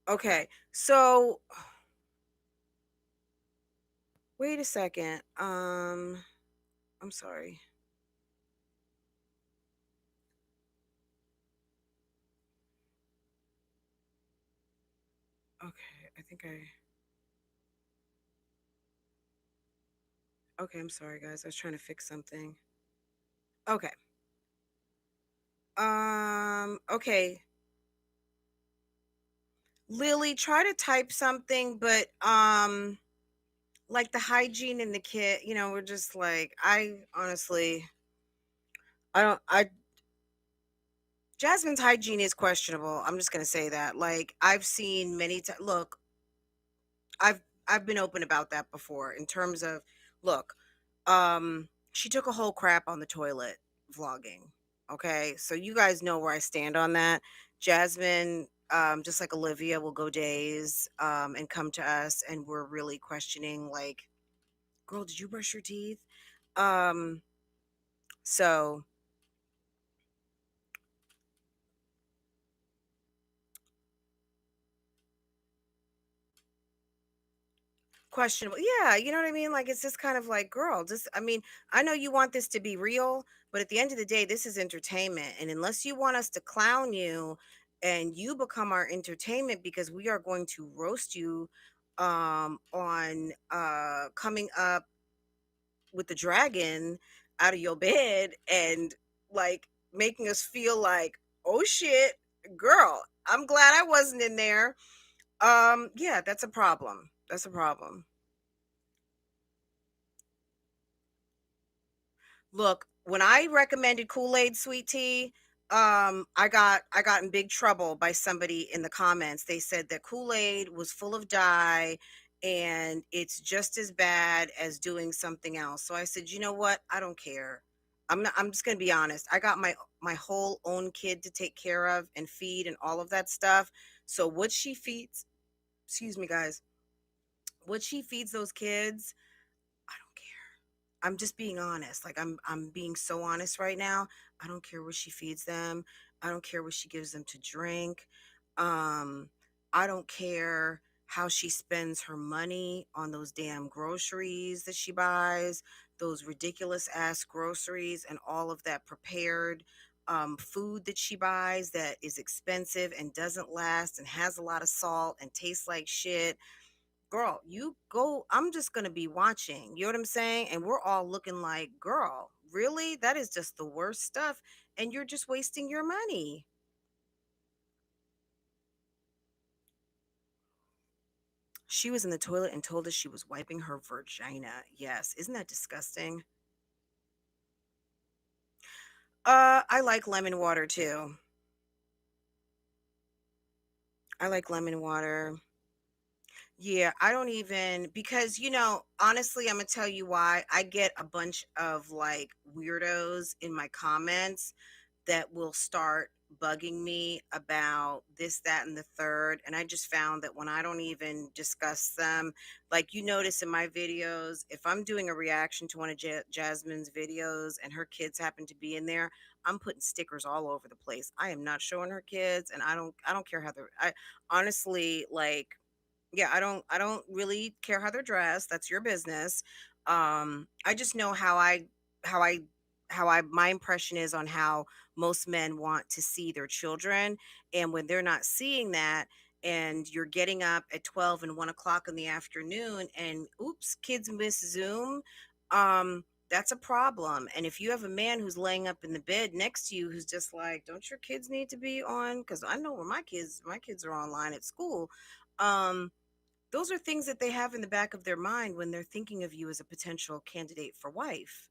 Speaker 1: okay. So wait a second. I'm sorry. Okay, I think I. Okay, I'm sorry, guys. I was trying to fix something. Okay. Okay. Lily, try to type something, but like the hygiene in the kit, we're just like, I honestly, I don't, I, Jasmine's hygiene is questionable. I'm just gonna say that. Like, I've seen many times. Look, I've I've been open about that before in terms of, look, she took a whole crap on the toilet vlogging. Okay, so you guys know where I stand on that. Jasmine, just like Olivia, will go days and come to us, and we're really questioning, like, girl, did you brush your teeth? Um, so questionable. Yeah, you know what I mean? Like it's just kind of like, girl, just I mean, I know you want this to be real, but at the end of the day, this is entertainment. And unless you want us to clown you and you become our entertainment because we are going to roast you on coming up with the dragon out of your bed and like making us feel like, oh shit, girl, I'm glad I wasn't in there. Yeah, that's a problem. That's a problem. Look, when I recommended Kool-Aid sweet tea, I got in big trouble by somebody in the comments. They said that Kool-Aid was full of dye and it's just as bad as doing something else. So I said, "You know what? I don't care. I'm just going to be honest. I got my whole own kid to take care of and feed and all of that stuff. So what she feeds, excuse me guys, what she feeds those kids, I don't care. I'm just being honest. Like I'm being so honest right now. I don't care what she feeds them. I don't care what she gives them to drink. Um I don't care how she spends her money on those damn groceries that she buys, those ridiculous ass groceries and all of that prepared food that she buys that is expensive and doesn't last and has a lot of salt and tastes like shit. Girl, you go. I'm just going to be watching. You know what I'm saying? And we're all looking like, girl, really? That is just the worst stuff. And you're just wasting your money. She was in the toilet and told us she was wiping her vagina. Yes. Isn't that disgusting? I like lemon water too. I like lemon water. Yeah, I don't even because honestly, I'm gonna tell you why. I get a bunch of like weirdos in my comments that will start bugging me about this, that, and the third. And I just found that when I don't even discuss them, like you notice in my videos, if I'm doing a reaction to one of Jasmine's videos and her kids happen to be in there, I'm putting stickers all over the place. I am not showing her kids, and I don't care how they're. I honestly like, yeah, I don't really care how they're dressed. That's your business. I just know how I how I my impression is on how most men want to see their children. And when they're not seeing that, and you're getting up at 12 and 1 o'clock in the afternoon and oops, kids miss Zoom, that's a problem. And if you have a man who's laying up in the bed next to you who's just like, don't your kids need to be on? Because I know where my kids are online at school. Um, those are things that they have in the back of their mind when they're thinking of you as a potential candidate for wife.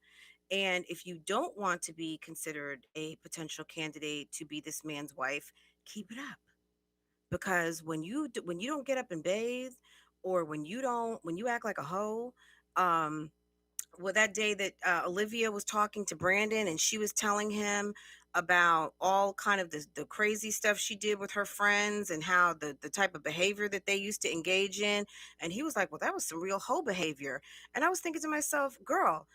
Speaker 1: And if you don't want to be considered a potential candidate to be this man's wife, keep it up. Because when you don't get up and bathe, or when you act like a hoe, um, well, that day that Olivia was talking to Brandon and she was telling him about all kind of the crazy stuff she did with her friends and how the type of behavior that they used to engage in. And he was like, well, that was some real hoe behavior. And I was thinking to myself, girl,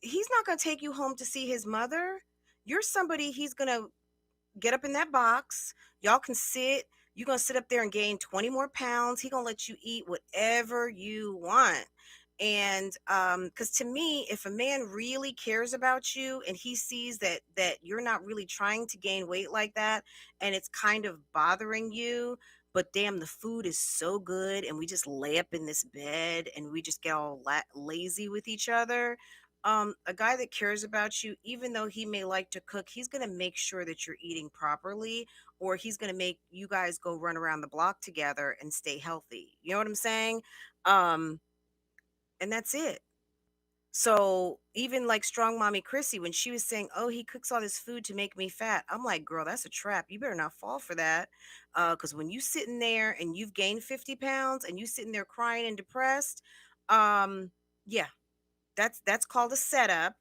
Speaker 1: he's not going to take you home to see his mother. You're somebody he's going to get up in that box. Y'all can sit. You're gonna sit up there and gain 20 more pounds. He gonna let you eat whatever you want. And because to me, if a man really cares about you and he sees that you're not really trying to gain weight like that, and it's kind of bothering you, but damn, the food is so good, and we just lay up in this bed and we just get all lazy with each other. A guy that cares about you, even though he may like to cook, he's going to make sure that you're eating properly, or he's going to make you guys go run around the block together and stay healthy. You know what I'm saying? Um, and that's it. So even like strong mommy Chrissy, when she was saying, "Oh, he cooks all this food to make me fat," I'm like, "Girl, that's a trap. You better not fall for that." Because when you sitting there and you've gained 50 pounds and you sitting there crying and depressed, um, yeah, that's called a setup.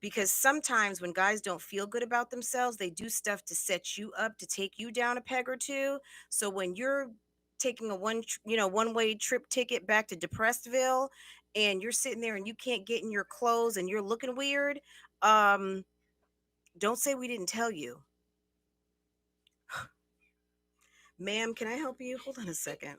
Speaker 1: Because sometimes when guys don't feel good about themselves, they do stuff to set you up to take you down a peg or two. So when you're taking a one way trip ticket back to Depressedville, and you're sitting there and you can't get in your clothes and you're looking weird, um, don't say we didn't tell you. Ma'am, can I help you? Hold on a second.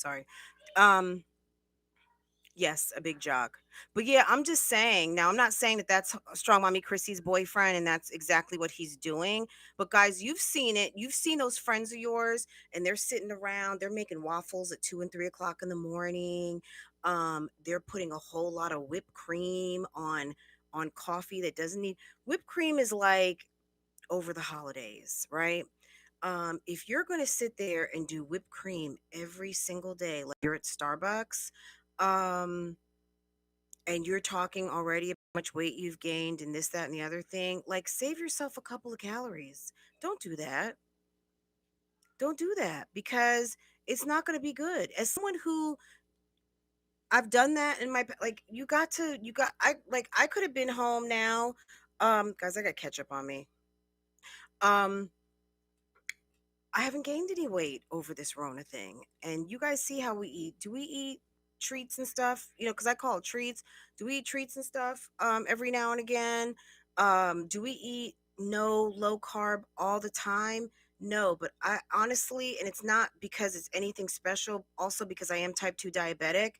Speaker 1: Sorry. Um, Yes, a big jog. But yeah, I'm just saying. Now, I'm not saying that that's Strong Mommy Chrissy's boyfriend and that's exactly what he's doing. But guys, you've seen it. You've seen those friends of yours, and they're sitting around. They're making waffles at 2 and 3 o'clock in the morning. They're putting a whole lot of whipped cream on coffee that doesn't need whipped cream. Is like over the holidays, right? If you're going to sit there and do whipped cream every single day, like you're at Starbucks, um, and you're talking already about how much weight you've gained and this, that, and the other thing, like save yourself a couple of calories. Don't do that. Don't do that because it's not going to be good. As someone who I've done that in my like, I could have been home now. Guys, I got ketchup on me. Um, I haven't gained any weight over this Rona thing. And you guys see how we eat. Do we eat treats and stuff? You know, because I call it treats. Do we eat treats and stuff every now and again? Do we eat no low carb all the time? No, but I honestly, and it's not because it's anything special, also because I am type 2 diabetic.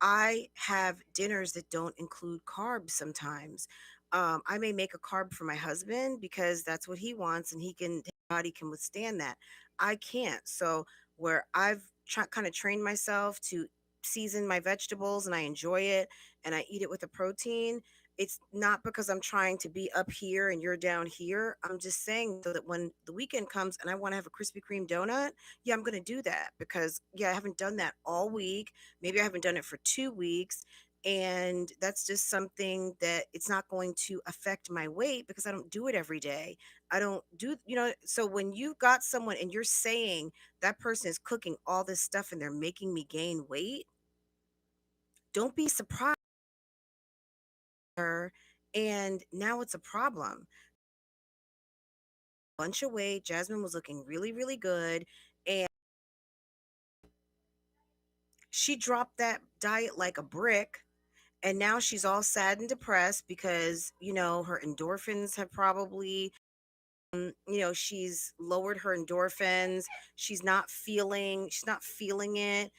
Speaker 1: I have dinners that don't include carbs sometimes. I may make a carb for my husband because that's what he wants and his body can withstand that. I can't. So, where I've kind of trained myself to season my vegetables and I enjoy it and I eat it with a protein, it's not because I'm trying to be up here and you're down here. I'm just saying so that when the weekend comes and I want to have a Krispy Kreme donut, yeah, I'm going to do that because, yeah, I haven't done that all week. Maybe I haven't done it for 2 weeks. And that's just something that it's not going to affect my weight because I don't do it every day. I don't do, so when you've got someone and you're saying that person is cooking all this stuff and they're making me gain weight, don't be surprised. And now it's a problem. Bunch of weight. Jasmine was looking really, really good. And she dropped that diet like a brick. And now she's all sad and depressed because, her endorphins have probably, she's lowered her endorphins. She's not feeling it.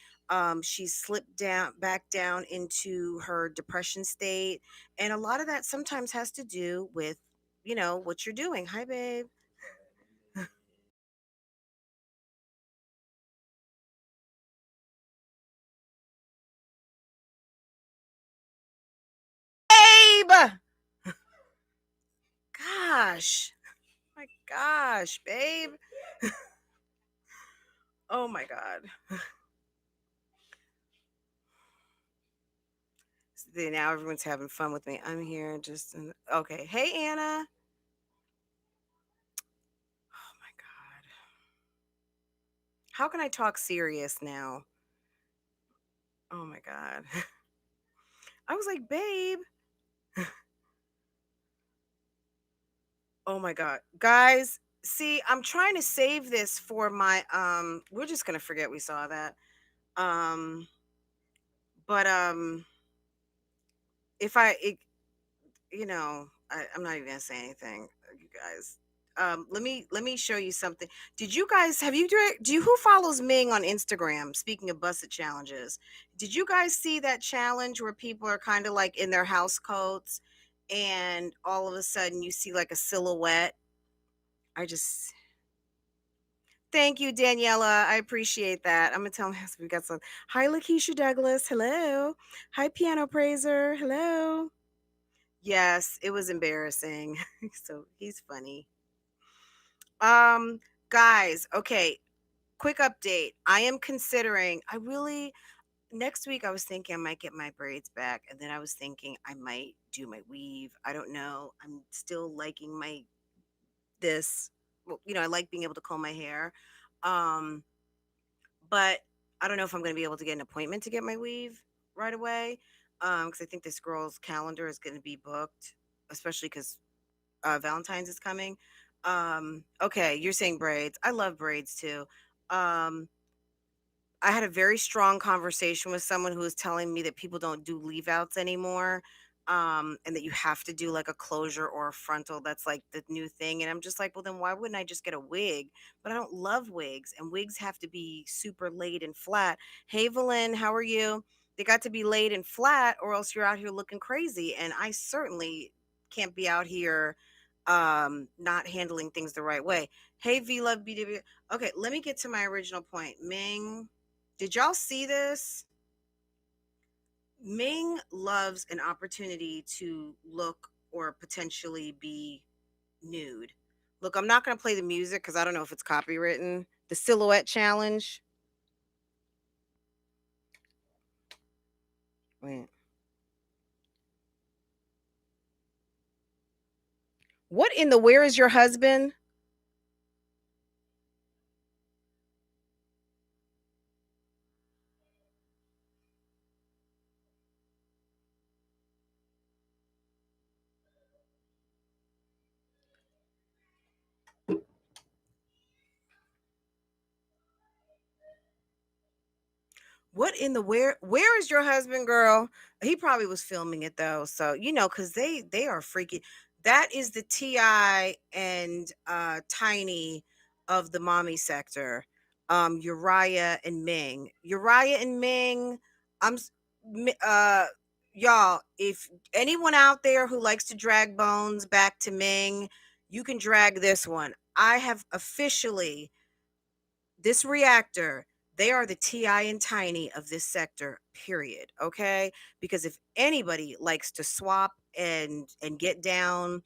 Speaker 1: She's slipped back down into her depression state. And a lot of that sometimes has to do with, what you're doing. Hi, babe. Babe! Gosh. My gosh, babe. Oh my God. See, now everyone's having fun with me. I'm here okay. Hey, Anna. Oh my God. How can I talk serious now? Oh my God. I was like, babe. Oh my God. Guys, see, I'm trying to save this for my we're just gonna forget we saw that. Um, but if I it, I'm not even gonna say anything, you guys. Let me show you something. Did you guys do you who follows Ming on Instagram? Speaking of busted challenges, did you guys see that challenge where people are kind of like in their house coats, and all of a sudden you see like a silhouette? I just Thank you, Daniela. I appreciate that. I'm gonna tell him we got some. Hi, Lakeisha Douglas. Hello. Hi, Piano Praiser. Hello. Yes, it was embarrassing. So he's funny. Um, Guys, okay, quick update. I am considering, next week I was thinking I might get my braids back, and then I was thinking I might do my weave. I don't know. I'm still liking this. Well, I like being able to comb my hair. Um, but I don't know if I'm going to be able to get an appointment to get my weave right away. Because I think this girl's calendar is going to be booked, especially because Valentine's is coming. Okay, you're saying braids. I love braids too. Um, I had a very strong conversation with someone who was telling me that people don't do leave outs anymore. and that you have to do like a closure or a frontal. That's like the new thing. And I'm just like, well, then why wouldn't I just get a wig? But I don't love wigs, and wigs have to be super laid and flat. Hey, Valyn, how are you? They got to be laid and flat, or else you're out here looking crazy. And I certainly can't be out here not handling things the right way. Hey, V Love BW. Okay, let me get to my original point. Ming, did y'all see this? Ming loves an opportunity to look or potentially be nude. Look, I'm not going to play the music because I don't know if it's copywritten. The silhouette challenge. Wait. What in the where is your husband? What in the where is your husband, girl? He probably was filming it though. So, cuz they are freaky. That is the TI and Tiny of the mommy sector. Uriah and Ming. Uriah and Ming, I'm s- mi- y'all, if anyone out there who likes to drag bones back to Ming, you can drag this one. I have officially this reactor, they are the TI and Tiny of this sector, period. Okay. Because if anybody likes to swap and get down,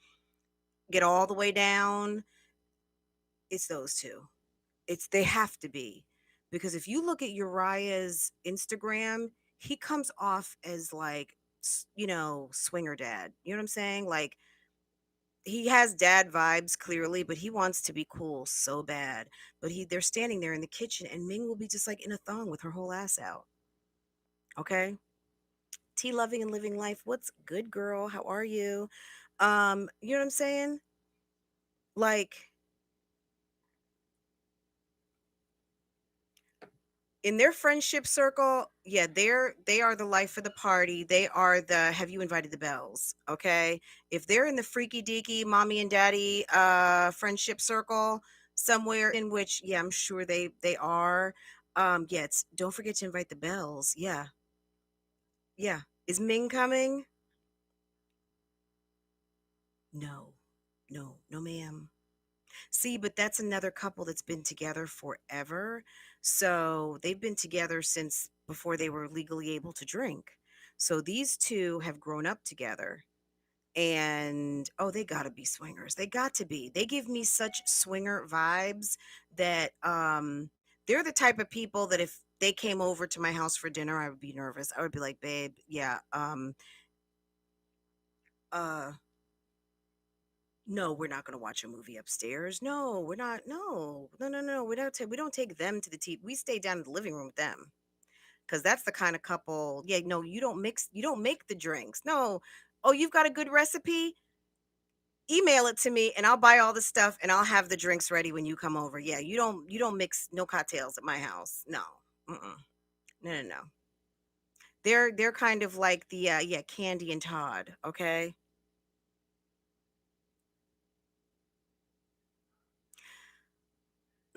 Speaker 1: get all the way down, it's those two. They have to be. Because if you look at Uriah's Instagram, he comes off as like swinger dad. You know what I'm saying? Like he has dad vibes clearly, but he wants to be cool so bad. But they're standing there in the kitchen, and Ming will be just like in a thong with her whole ass out. Okay. Tea loving and living life. What's good, girl? How are you? You know what I'm saying? Like in their friendship circle, yeah, they are the life of the party. They are the have you invited the bells? Okay. If they're in the freaky deaky mommy and daddy friendship circle somewhere in which, yeah, I'm sure they are. Yeah, it's don't forget to invite the bells. Yeah. Yeah. Is Ming coming? No. No, no, ma'am. See, but that's another couple that's been together forever. So they've been together since before they were legally able to drink. So these two have grown up together. And oh, they got to be swingers. They got to be. They give me such swinger vibes that they're the type of people that if they came over to my house for dinner, I would be nervous. I would be like, "Babe, yeah, uh no, we're not going to watch a movie upstairs. No, we're not. No, no, no, no. We don't take them to the TV. We stay down in the living room with them because that's the kind of couple. Yeah, no, you don't mix. You don't make the drinks. No. Oh, you've got a good recipe. Email it to me, and I'll buy all the stuff, and I'll have the drinks ready when you come over. Yeah, you don't mix no cocktails at my house. No, mm-mm. No, no, no. They're kind of like the yeah, Candy and Todd. Okay.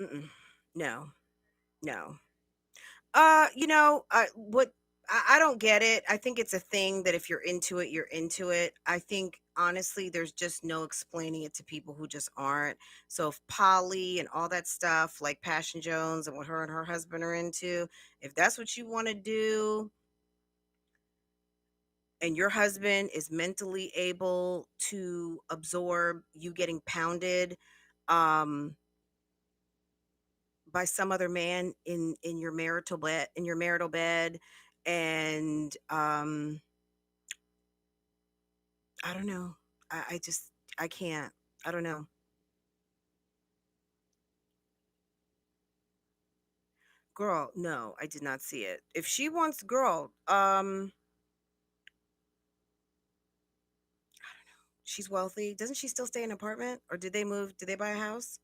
Speaker 1: Mm-mm. No, no. What I don't get it. I think it's a thing that if you're into it, you're into it. I think honestly, there's just no explaining it to people who just aren't. So if Polly and all that stuff, like Passion Jones and what her and her husband are into, if that's what you want to do, and your husband is mentally able to absorb you getting pounded, um, by some other man in your marital bed, and I don't know. I just I can't. I don't know. Girl, no, I did not see it. If she wants girl, she's wealthy. Doesn't she still stay in an apartment? Or did they move? Did they buy a house?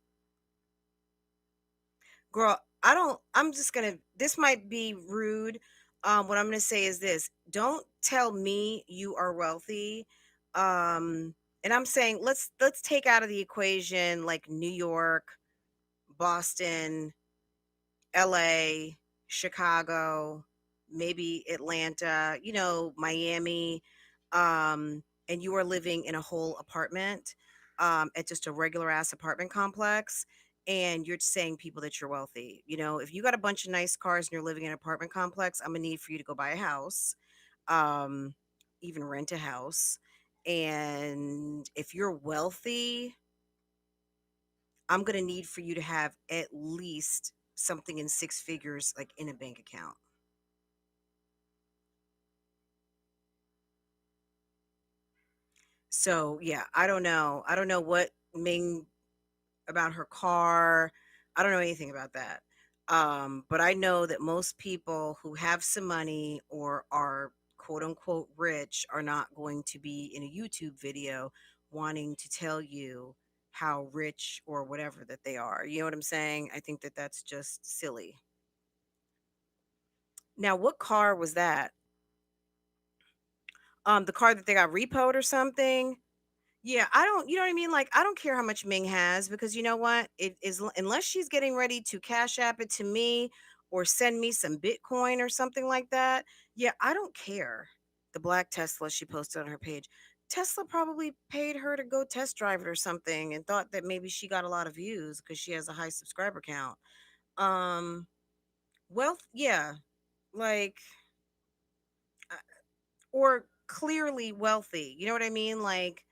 Speaker 1: Girl, I don't I'm just gonna this might be rude. What I'm going to say is this: don't tell me you are wealthy. And I'm saying let's take out of the equation like New York, Boston, LA, Chicago, maybe Atlanta, Miami, and you are living in a whole apartment, at just a regular ass apartment complex, and you're saying people that you're wealthy. If you got a bunch of nice cars and you're living in an apartment complex, I'm gonna need for you to go buy a house, um, even rent a house. And if you're wealthy, I'm gonna need for you to have at least something in six figures, like in a bank account. So yeah, I don't know. I don't know what Ming about her car. I don't know anything about that. But I know that most people who have some money or are quote unquote rich are not going to be in a YouTube video wanting to tell you how rich or whatever that they are. You know what I'm saying? I think that that's just silly. Now, what car was that? The car that they got repoed or something? Yeah, I don't, you know what I mean? Like, I don't care how much Ming has, because you know what? It is, unless she's getting ready to cash app it to me or send me some Bitcoin or something like that. Yeah, I don't care. The black Tesla she posted on her page. Tesla probably paid her to go test drive it or something and thought that maybe she got a lot of views because she has a high subscriber count. Um, Wealth, yeah, like, uh, or clearly wealthy. You know what I mean? Like,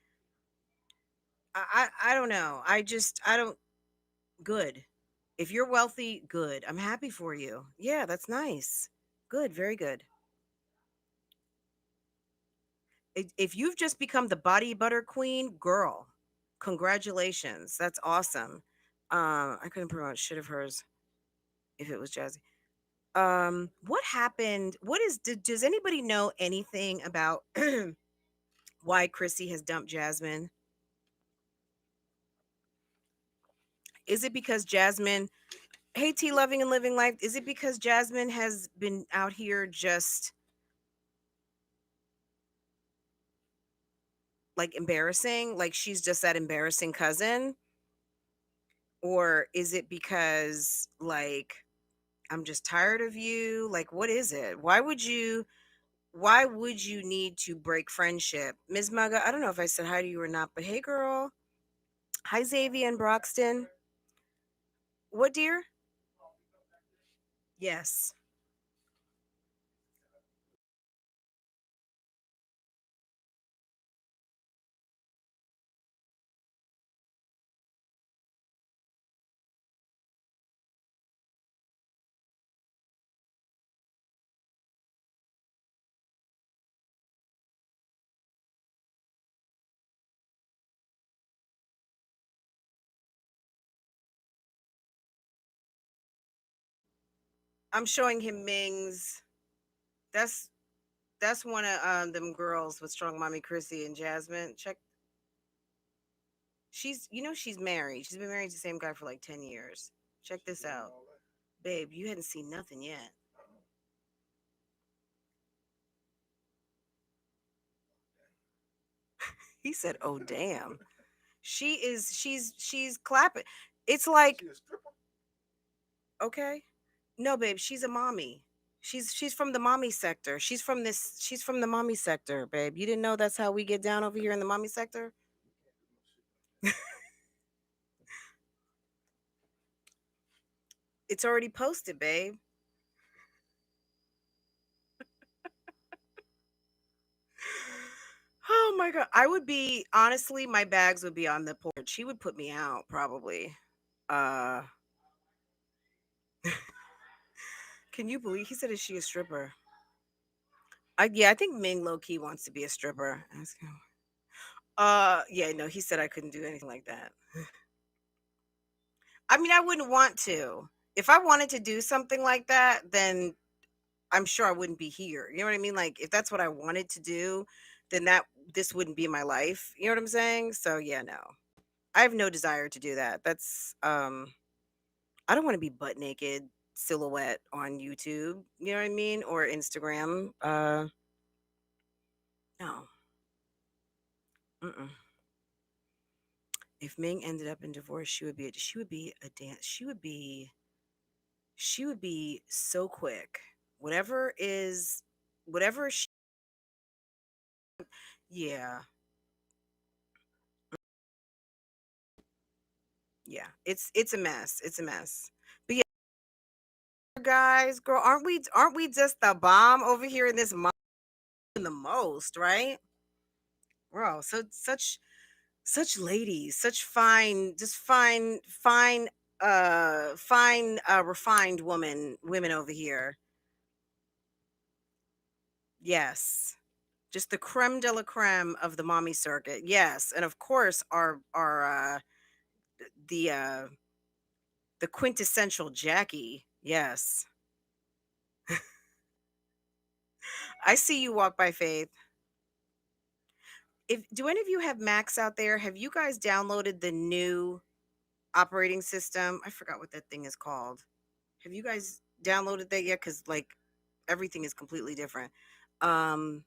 Speaker 1: I don't know. I don't. Good. If you're wealthy, good. I'm happy for you. Yeah, that's nice. Good, very good. If you've just become the body butter queen, girl, congratulations. That's awesome. I couldn't promote shit of hers if it was Jazzy. What happened? Does anybody know anything about why Chrissy has dumped Jasmine? Is it because Jasmine, hey T loving and living life, is it because Jasmine has been out here just like embarrassing, like she's just that embarrassing cousin? Or is it because, like, I'm just tired of you? Like, what is it? Why would you need to break friendship? Ms. Maga, I don't know if I said hi to you or not, but hey girl. Hi Xavier and Broxton. What, dear? Yes. I'm showing him Ming's. That's that's one of them girls with strong mommy Chrissy and Jasmine. Check, she's married. She's been married to the same guy for like 10 years. Check this out. Babe, you hadn't seen nothing yet. He said, "Oh damn." She's clapping. It's like, okay. No, babe, she's a mommy. She's from the mommy sector. She's from the mommy sector, babe. You didn't know that's how we get down over here in the mommy sector? It's already posted, babe. Oh my god. I would be, honestly, my bags would be on the porch. He would put me out probably. Uh can you believe he said, is she a stripper? Yeah, I think Ming low key wants to be a stripper. Ask him. Yeah, no, he said I couldn't do anything like that. I mean, I wouldn't want to. If I wanted to do something like that, then I'm sure I wouldn't be here. You know what I mean? Like, if that's what I wanted to do, then this wouldn't be my life. You know what I'm saying? So yeah, no. I have no desire to do that. That's I don't want to be butt naked silhouette on YouTube. You know what I mean? Or Instagram. No. Mm-mm. If Ming ended up in divorce, she would be a dance. She would be so quick. Whatever is whatever she, yeah. Yeah. It's a mess. It's a mess. But yeah, guys, girl, aren't we just the bomb over here in this in the most, right? Bro, so such ladies, such fine, just fine, refined women over here. Yes. Just the creme de la creme of the mommy circuit. Yes. And of course our the uh the quintessential Jackie. Yes. I see you walk by Faith. If do any of you have Macs out there? Have you guys downloaded the new operating system? I forgot what that thing is called. Have you guys downloaded that yet? Because like everything is completely different. Um,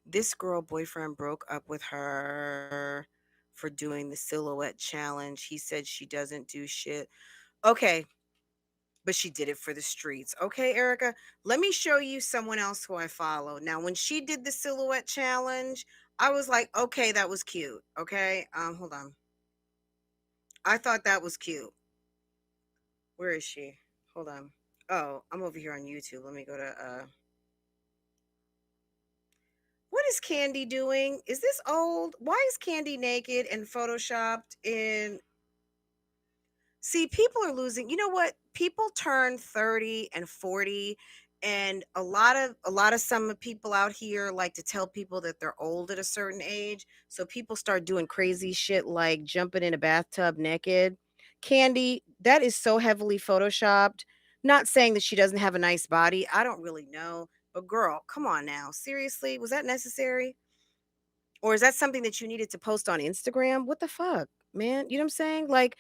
Speaker 1: this girl boyfriend broke up with her for doing the silhouette challenge. He said she doesn't do shit. Okay, but she did it for the streets. Okay, Erika, let me show you someone else who I follow. Now, when she did the silhouette challenge, I was like, okay, that was cute. Okay, hold on. I thought that was cute. Where is she? Hold on. Oh, I'm over here on YouTube. Let me go to what is Candy doing? Is this old? Why is Candy naked and photoshopped in? See, people are losing. You know what? People turn 30 and 40, and a lot of some people out here like to tell people that they're old at a certain age. So people start doing crazy shit like jumping in a bathtub naked. Candy, that is so heavily photoshopped. Not saying that she doesn't have a nice body. I don't really know. But girl, come on now. Seriously, was that necessary? Or is that something that you needed to post on Instagram? What the fuck, man? You know what I'm saying? Like,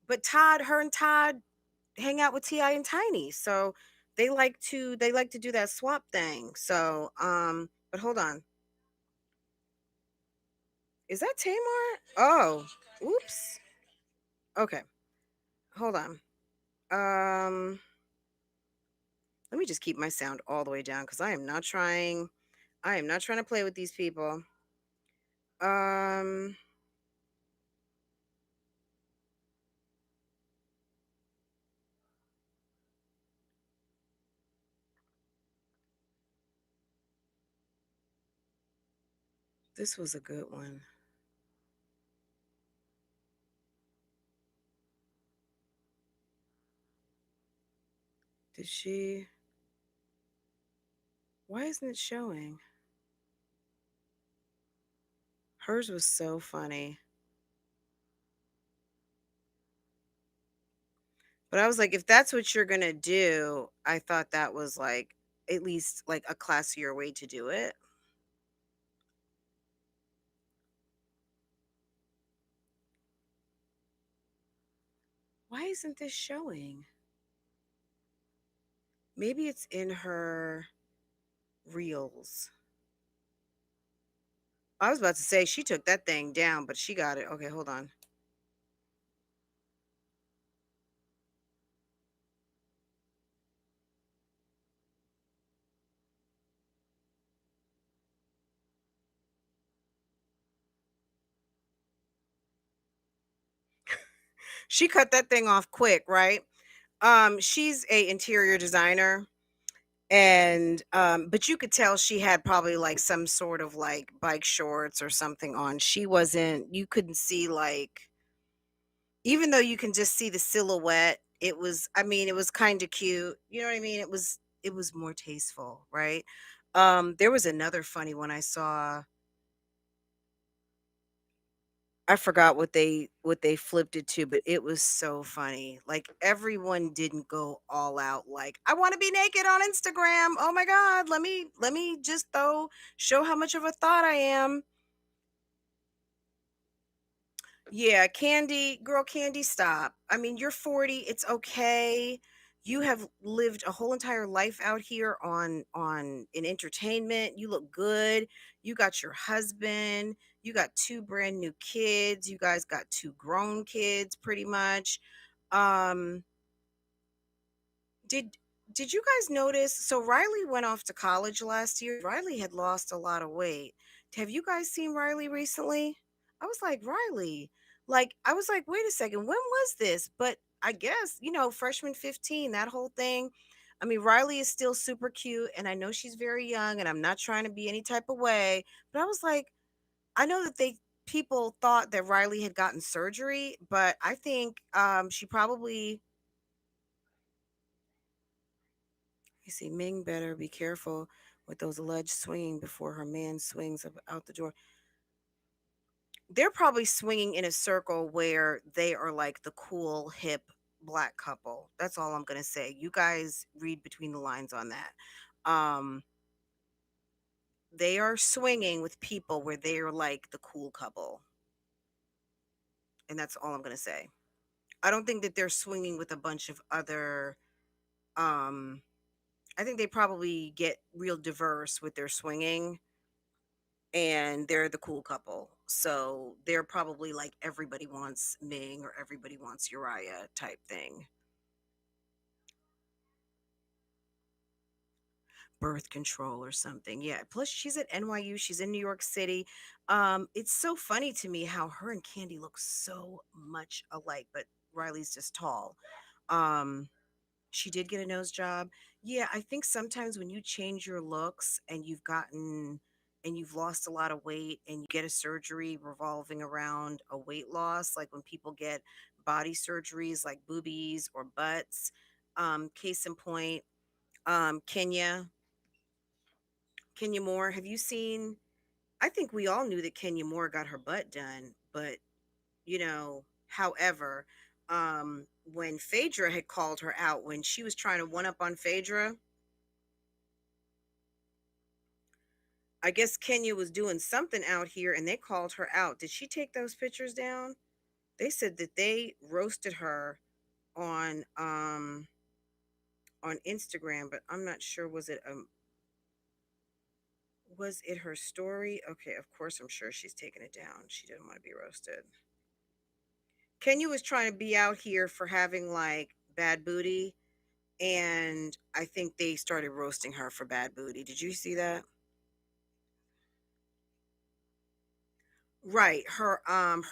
Speaker 1: but her and Todd hang out with Ti and Tiny, so they like to do that swap thing. So, but hold on, is that Tamar? Oh, oops. Okay, hold on. Um, let me just keep my sound all the way down because I am not trying. I am not trying to play with these people. Um, this was a good one. Did she? Why isn't it showing? Hers was so funny. But I was like, if that's what you're gonna do, I thought that was like at least like a classier way to do it. Why isn't this showing? Maybe it's in her reels. I was about to say she took that thing down, but she got it. Okay, hold on. She cut that thing off quick, right? She's a interior designer, and but you could tell she had probably like some sort of like bike shorts or something on. She wasn't, you couldn't see like, even though you can just see the silhouette, it was, I mean, it was kind of cute. You know what I mean? It was more tasteful, right? There was another funny one I saw. I forgot what they flipped it to, but it was so funny. Like everyone didn't go all out like, I want to be naked on Instagram. Oh my god, let me just show how much of a thought I am. Yeah, Candy, girl, Candy, stop. I mean, you're 40, it's okay. You have lived a whole entire life out here on in entertainment. You look good. You got your husband. You got two brand new kids. You guys got two grown kids pretty much. Um did did you guys notice, so Riley went off to college last year. Riley had lost a lot of weight. Have you guys seen Riley recently? I was like, Riley. Like, I was like, wait a second, when was this? But I guess, freshman 15, that whole thing. I mean, Riley is still super cute, and I know she's very young, and I'm not trying to be any type of way, but I was like, I know that they people thought that Riley had gotten surgery, but I think she probably. You see, Ming better be careful with those alleged swinging before her man swings out the door. They're probably swinging in a circle where they are like the cool, hip black couple. That's all I'm going to say. You guys read between the lines on that. Um, they are swinging with people where they are like the cool couple. And that's all I'm going to say. I don't think that they're swinging with a bunch of other. Um, I think they probably get real diverse with their swinging, and they're the cool couple. So they're probably like everybody wants Ming or everybody wants Uriah type thing. Birth control or something. Yeah. Plus she's at NYU. She's in New York City. It's so funny to me how her and Candy look so much alike, but Riley's just tall. Um, She did get a nose job. Yeah, I think sometimes when you change your looks and you've lost a lot of weight and you get a surgery revolving around a weight loss, like when people get body surgeries like boobies or butts. Case in point, Kenya Moore. Have you seen? I think we all knew that Kenya Moore got her butt done, but however, when Phaedra had called her out when she was trying to one up on Phaedra, I guess Kenya was doing something out here and they called her out. Did she take those pictures down? They said that they roasted her on on Instagram, but I'm not sure, was it her story? Okay, of course I'm sure she's taking it down. She didn't want to be roasted. Kenya was trying to be out here for having like bad booty, and I think they started roasting her for bad booty. Did you see that? Right, her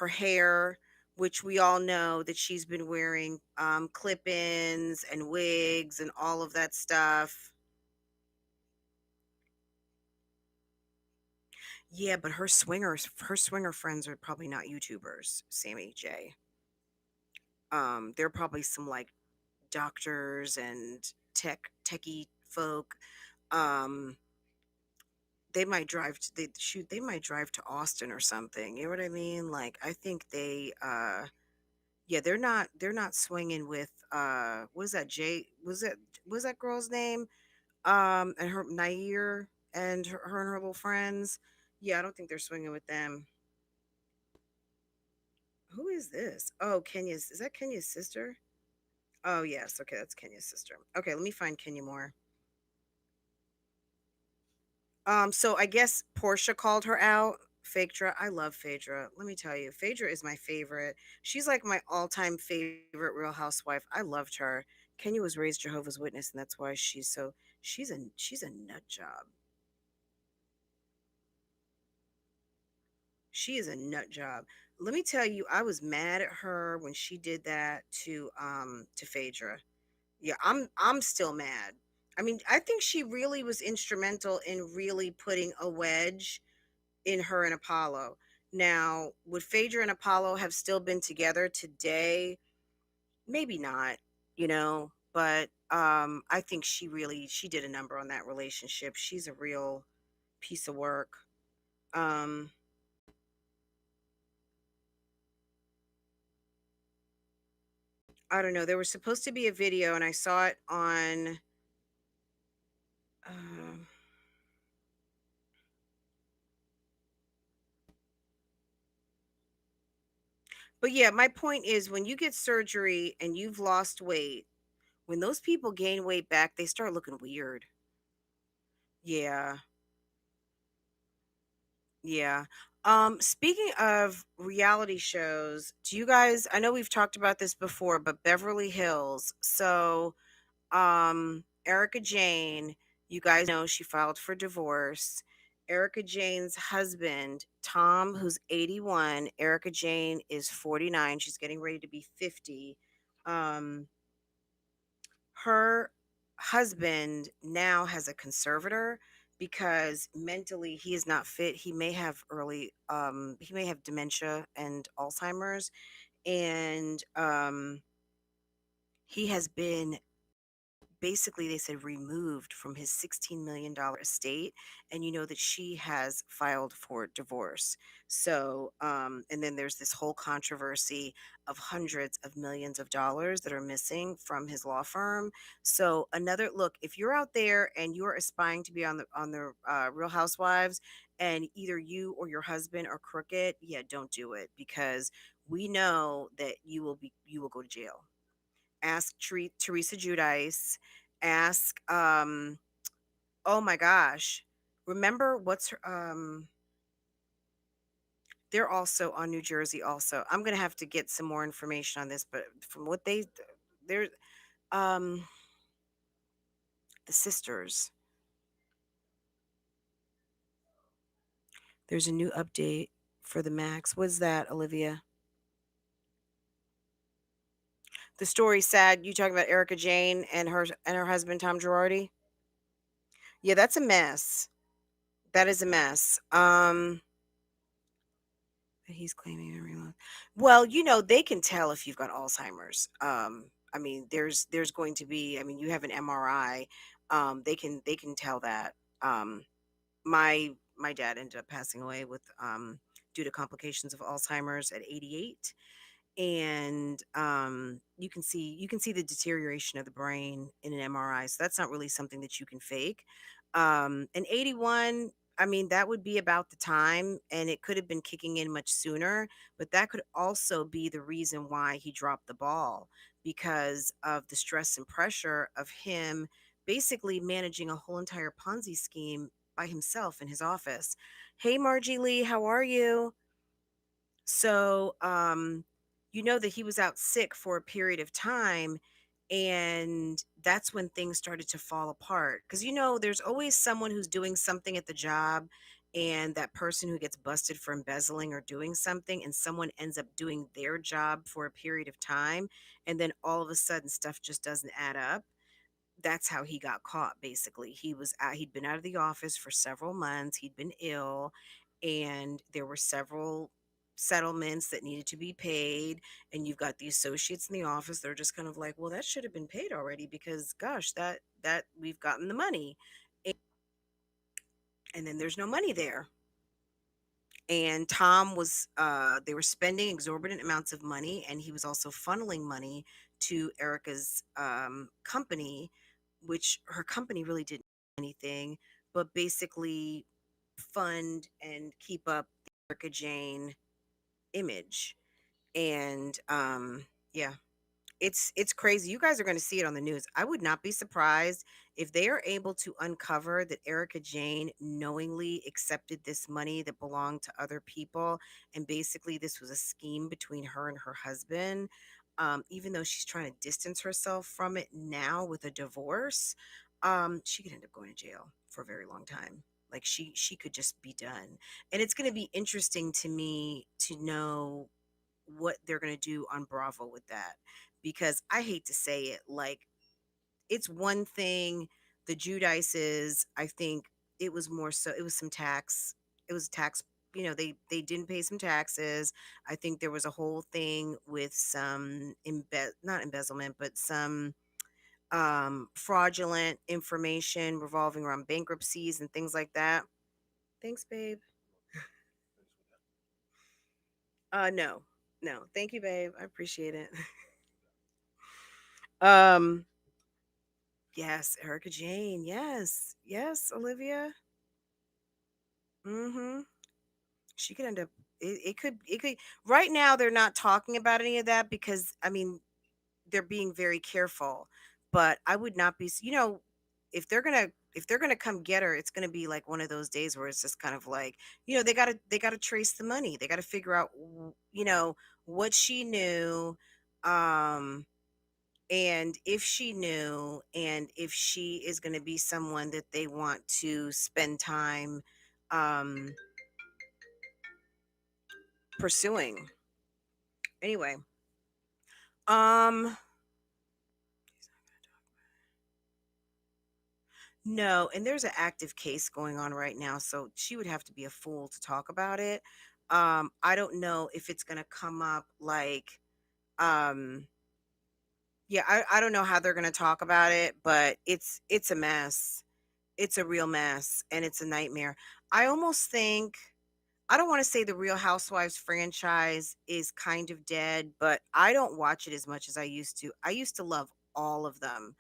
Speaker 1: hair, which we all know that she's been wearing clip-ins and wigs and all of that stuff. Yeah, but her swinger friends are probably not YouTubers, Sammy J. They're probably some like doctors and techie folk. Um, they might drive to they shoot they might drive to Austin or something. You know what I mean? Like I think yeah, they're not swinging with what is that, Jay, was that girl's name? And her Nair and her and her little friends. Yeah, I don't think they're swinging with them. Who is this? Oh, Kenya's, is that Kenya's sister? Oh yes, okay, that's Kenya's sister. Okay, let me find Kenya more. So I guess Portia called her out. Phaedra, I love Phaedra. Let me tell you, Phaedra is my favorite. She's like my all-time favorite Real Housewife. I loved her. Kenya was raised Jehovah's Witness, and that's why she's a nut job. She is a nut job. Let me tell you, I was mad at her when she did that to Phaedra. Yeah, I'm still mad. I mean, I think she really was instrumental in really putting a wedge in her and Apollo. Now, would Phaedra and Apollo have still been together today? Maybe not, but I think she did a number on that relationship. She's a real piece of work. Um I don't know. There was supposed to be a video and I saw it on um But yeah, my point is when you get surgery and you've lost weight, when those people gain weight back, they start looking weird. Yeah. Yeah. Speaking of reality shows, do you guys, I know we've talked about this before, but Beverly Hills. So, Erika Jane, you guys know she filed for divorce. Erika Jane's husband, Tom, who's 81, Erika Jane is 49. She's getting ready to be 50. Um, her husband now has a conservator because mentally he is not fit. He may have he may have dementia and Alzheimer's, and he has been, basically they said, removed from his $16 million estate. And you know that she has filed for divorce. So and then there's this whole controversy of hundreds of millions of dollars that are missing from his law firm. So another look, if you're out there and you're aspiring to be on the Real Housewives, and either you or your husband are crooked, yeah, don't do it, because we know that you will go to jail. Ask Teresa Judice. Ask oh my gosh. Remember what's her they're also on New Jersey also. I'm going to have to get some more information on this, but from what they're um the sisters. There's a new update for the Max. What's that, Olivia? The story sad. You talking about Erika Jane and her husband Tom Girardi? Yeah, that's a mess. That is a mess. That he's claiming memory loss. Well, you know, they can tell if you've got Alzheimer's. I mean, there's going to be, I mean, you have an MRI. They can tell that. My dad ended up passing away with due to complications of Alzheimer's at 88. And you can see the deterioration of the brain in an MRI. So that's not really something that you can fake. And 81, I mean, that would be about the time, and it could have been kicking in much sooner, but that could also be the reason why he dropped the ball, because of the stress and pressure of him basically managing a whole entire Ponzi scheme by himself in his office. Hey, Margie Lee, how are you? So, you know that he was out sick for a period of time, and that's when things started to fall apart. Because, you know, there's always someone who's doing something at the job, and that person who gets busted for embezzling or doing something, and someone ends up doing their job for a period of time, and then all of a sudden stuff just doesn't add up. That's how he got caught. Basically, he'd been out of the office for several months, he'd been ill, and there were several settlements that needed to be paid. And you've got the associates in the office, they're just kind of like, well, that should have been paid already, because gosh, that we've gotten the money. And then there's no money there. And Tom was they were spending exorbitant amounts of money, and he was also funneling money to Erica's company, which her company really didn't do anything but basically fund and keep up the Erica Jane image. And yeah, it's crazy. You guys are going to see it on the news. I would not be surprised if they are able to uncover that Erika Jane knowingly accepted this money that belonged to other people, and basically this was a scheme between her and her husband. Even though she's trying to distance herself from it now with a divorce, she could end up going to jail for a very long time. Like she could just be done. And it's going to be interesting to me to know what they're going to do on Bravo with that, because I hate to say it, like, it's one thing, the Judices, I think it was more so, it was some tax, it was tax, you know, they didn't pay some taxes. I think there was a whole thing with some not embezzlement, but some fraudulent information revolving around bankruptcies and things like that. Thanks, babe. No. No. Thank you, babe. I appreciate it. um Yes, Erica Jane. Yes. Yes, Olivia. Mhm. She could end up it could right now they're not talking about any of that because I mean they're being very careful. But I would not be, if they're gonna come get her, it's gonna be like one of those days where it's just kind of like, they gotta trace the money. They gotta figure out, what she knew, um, and if she knew, and if she is gonna be someone that they want to spend time, um, pursuing. Anyway, um, no, and there's an active case going on right now, so she would have to be a fool to talk about it. I don't know if it's gonna come up like, um, yeah, I don't know how they're gonna talk about it, but it's a mess. It's a real mess, and it's a nightmare. I almost think I don't want to say the Real Housewives franchise is kind of dead, but I don't watch it as much as I used to. I used to love all of them.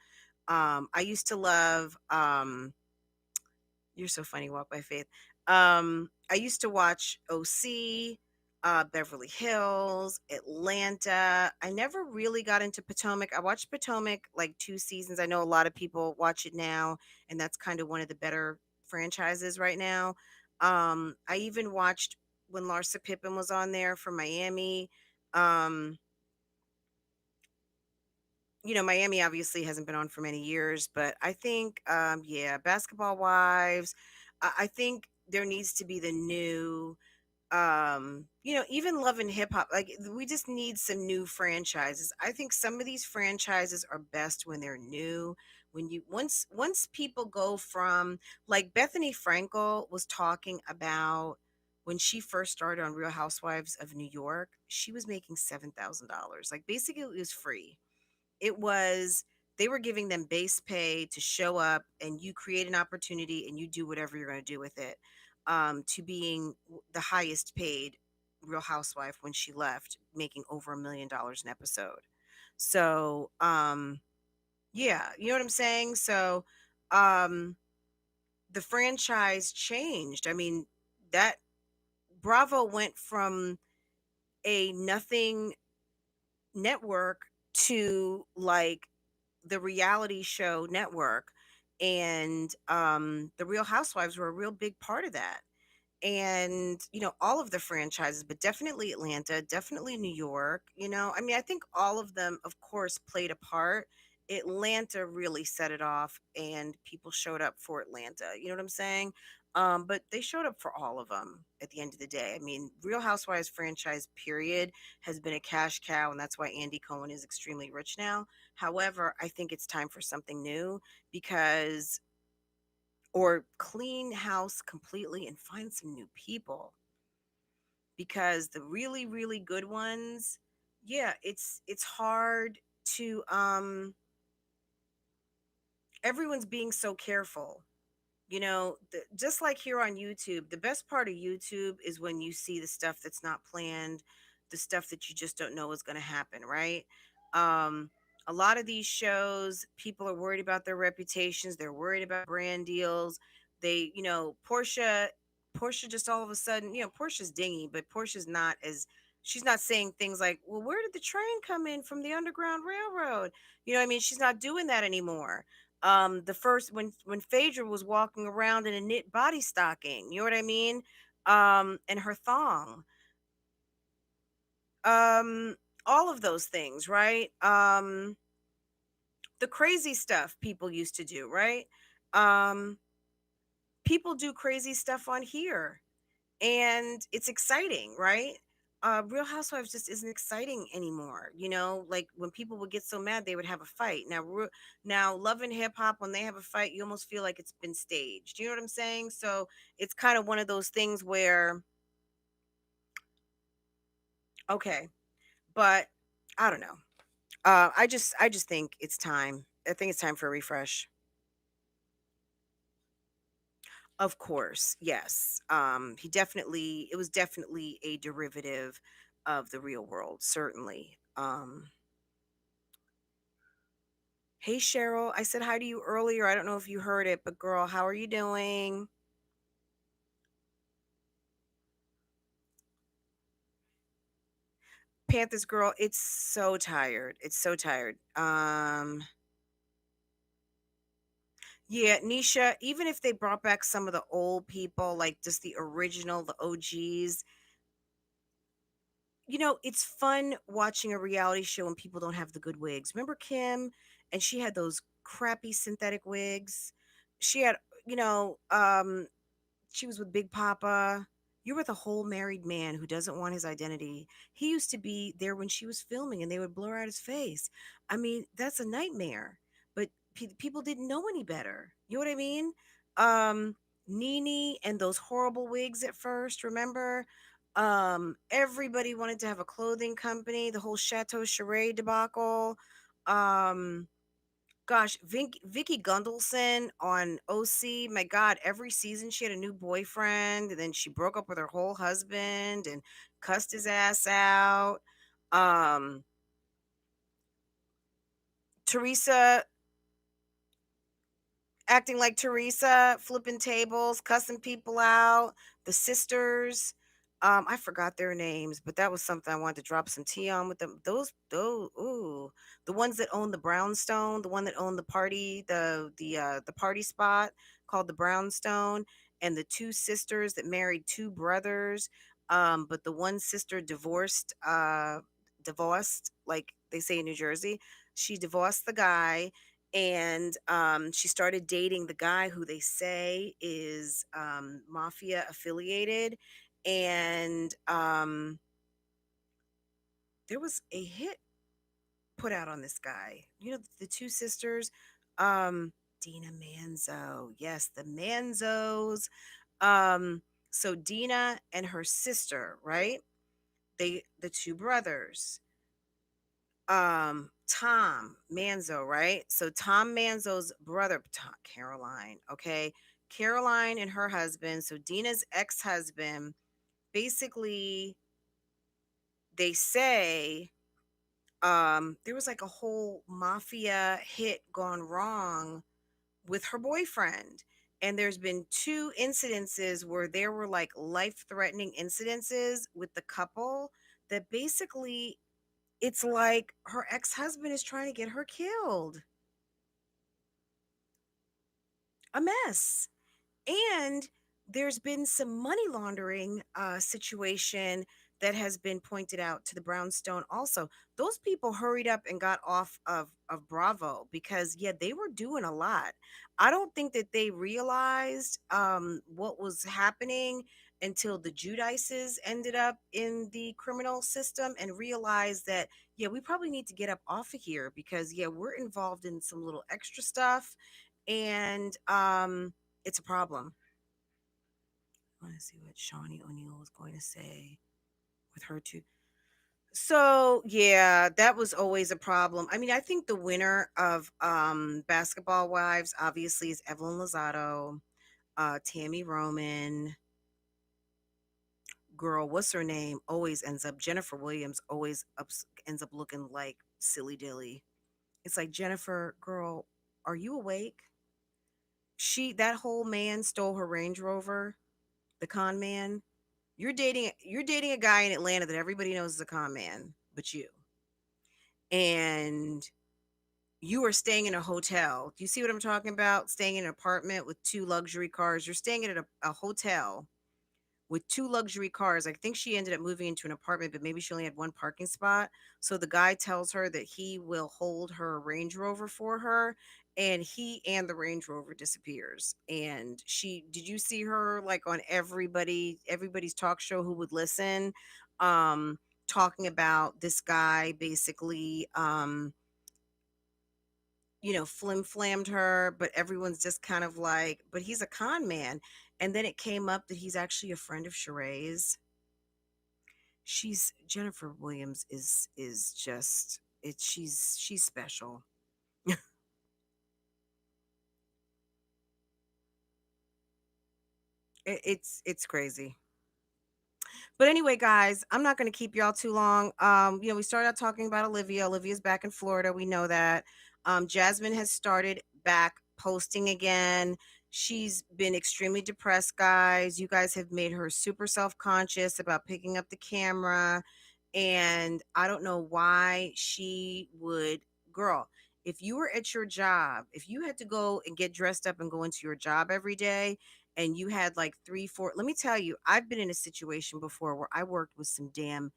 Speaker 1: I used to love You're so funny, Walk by Faith. I used to watch OC, Beverly Hills, Atlanta. I never really got into Potomac. I watched Potomac like 2 seasons. I know a lot of people watch it now, and that's kind of one of the better franchises right now. I even watched when Larsa Pippen was on there from Miami. Um, Miami obviously hasn't been on for many years, but I think, yeah, Basketball Wives. I think there needs to be the new, even Love and Hip Hop. Like we just need some new franchises. I think some of these franchises are best when they're new. When you once people go from, like, Bethany Frankel was talking about when she first started on Real Housewives of New York, she was making $7,000. Like basically it was free. It was They were giving them base pay to show up, and you create an opportunity and you do whatever you're going to do with it, to being the highest paid Real Housewife when she left, making over $1 million an episode. So yeah, you know what I'm saying. So um the franchise changed. I mean, that Bravo went from a nothing network to like the reality show network, and the Real Housewives were a real big part of that. And all of the franchises, but definitely Atlanta, definitely New York. I mean, I think all of them of course played a part. Atlanta really set it off, and people showed up for Atlanta, you know what I'm saying. But they showed up for all of them at the end of the day. I mean, Real Housewives franchise period has been a cash cow, and that's why Andy Cohen is extremely rich now. However, I think it's time for something new, because or clean house completely and find some new people, because the really really good ones, yeah, it's hard to everyone's being so careful. Just like here on YouTube, the best part of YouTube is when you see the stuff that's not planned, the stuff that you just don't know is going to happen, right? Um, a lot of these shows, people are worried about their reputations, they're worried about brand deals. Portia just all of a sudden, Portia's dingy, but Portia's not as she's not saying things like, well, where did the train come in from the Underground Railroad? You know what I mean? She's not doing that anymore. The first when Phaedra was walking around in a knit body stocking, you know what I mean, and her thong, um all of those things, right? The crazy stuff people used to do, right? um People do crazy stuff on here, and it's exciting, right? Real Housewives just isn't exciting anymore. Like when people would get so mad, they would have a fight. Now Love and Hip Hop, when they have a fight, you almost feel like it's been staged. You know what I'm saying? So it's kind of one of those things where, okay, but I don't know. I just think it's time. I think it's time for a refresh. Of course, yes. It was definitely a derivative of the real world, certainly. Hey Cheryl, I said hi to you earlier. I don't know if you heard it, but girl, how are you doing? Panthers girl, it's so tired. It's so tired. Yeah, Nisha, even if they brought back some of the old people, like just the original, the OGs, it's fun watching a reality show when people don't have the good wigs. Remember Kim? And she had those crappy synthetic wigs. She had, you know, um, she was with Big Papa. You're with a whole married man who doesn't want his identity. He used to be there when she was filming and they would blur out his face. I mean, that's a nightmare. But people didn't know any better. You know what I mean? Um, Nene and those horrible wigs at first, remember? Everybody wanted to have a clothing company, the whole Chateau Charade debacle. Um, Gosh, Vicky Gundelson on OC. My God, every season she had a new boyfriend, and then she broke up with her whole husband and cussed his ass out. Um, Teresa acting like Teresa, flipping tables, cussing people out. The sisters, I forgot their names, but that was something I wanted to drop some tea on with them. Those, ooh, the ones that own the Brownstone, the one that owned the party, the party spot called the Brownstone, and the two sisters that married two brothers. But the one sister divorced, like they say in New Jersey. She divorced the guy and she started dating the guy who they say is mafia affiliated and there was a hit put out on this guy, the two sisters, um Dina Manzo, yes, the Manzos. um so Dina and her sister, right, the two brothers, Tom Manzo, right? So Tom Manzo's brother, Caroline, okay? Caroline and her husband, so Dina's ex-husband, basically they say there was like a whole mafia hit gone wrong with her boyfriend. And there's been two incidences where there were like life-threatening incidences with the couple that basically it's like her ex-husband is trying to get her killed. A mess. And there's been some money laundering situation that has been pointed out to the Brownstone also. Those people hurried up and got off of Bravo because, yeah, they were doing a lot. I don't think that they realized what was happening until the Judices ended up in the criminal system and realized that, yeah, we probably need to get up off of here because, yeah, we're involved in some little extra stuff and it's a problem. I want to see what Shawnee O'Neal was going to say with her too. So yeah, that was always a problem. I mean, I think the winner of Basketball Wives obviously is Evelyn Lozado, Tammy Roman. Girl, what's her name? Always ends up Jennifer Williams. Always ends up looking like silly dilly. It's like, Jennifer, girl, are you awake? That whole man stole her Range Rover, the con man. You're dating a guy in Atlanta that everybody knows is a con man, but you. And you are staying in a hotel. Do you see what I'm talking about? Staying in an apartment with two luxury cars. You're staying at a hotel with two luxury cars. I think she ended up moving into an apartment, but maybe she only had one parking spot. So the guy tells her that he will hold her Range Rover for her, and he and the Range Rover disappears. And did you see her like on everybody's talk show who would listen, um, talking about this guy basically, flim flammed her, but everyone's just kind of like, but he's a con man. And then it came up that he's actually a friend of Sheree's. She's Jennifer Williams is just she's special. It's crazy. But anyway, guys, I'm not going to keep y'all too long. We started out talking about Olivia. Olivia's back in Florida. We know that. Jasmine has started back posting again. She's been extremely depressed, guys. You guys have made her super self-conscious about picking up the camera And I don't know why she would, girl, if you were at your job, if you had to go and get dressed up and go into your job every day, and you had like three, four, let me tell you, I've been in a situation before where I worked with some damn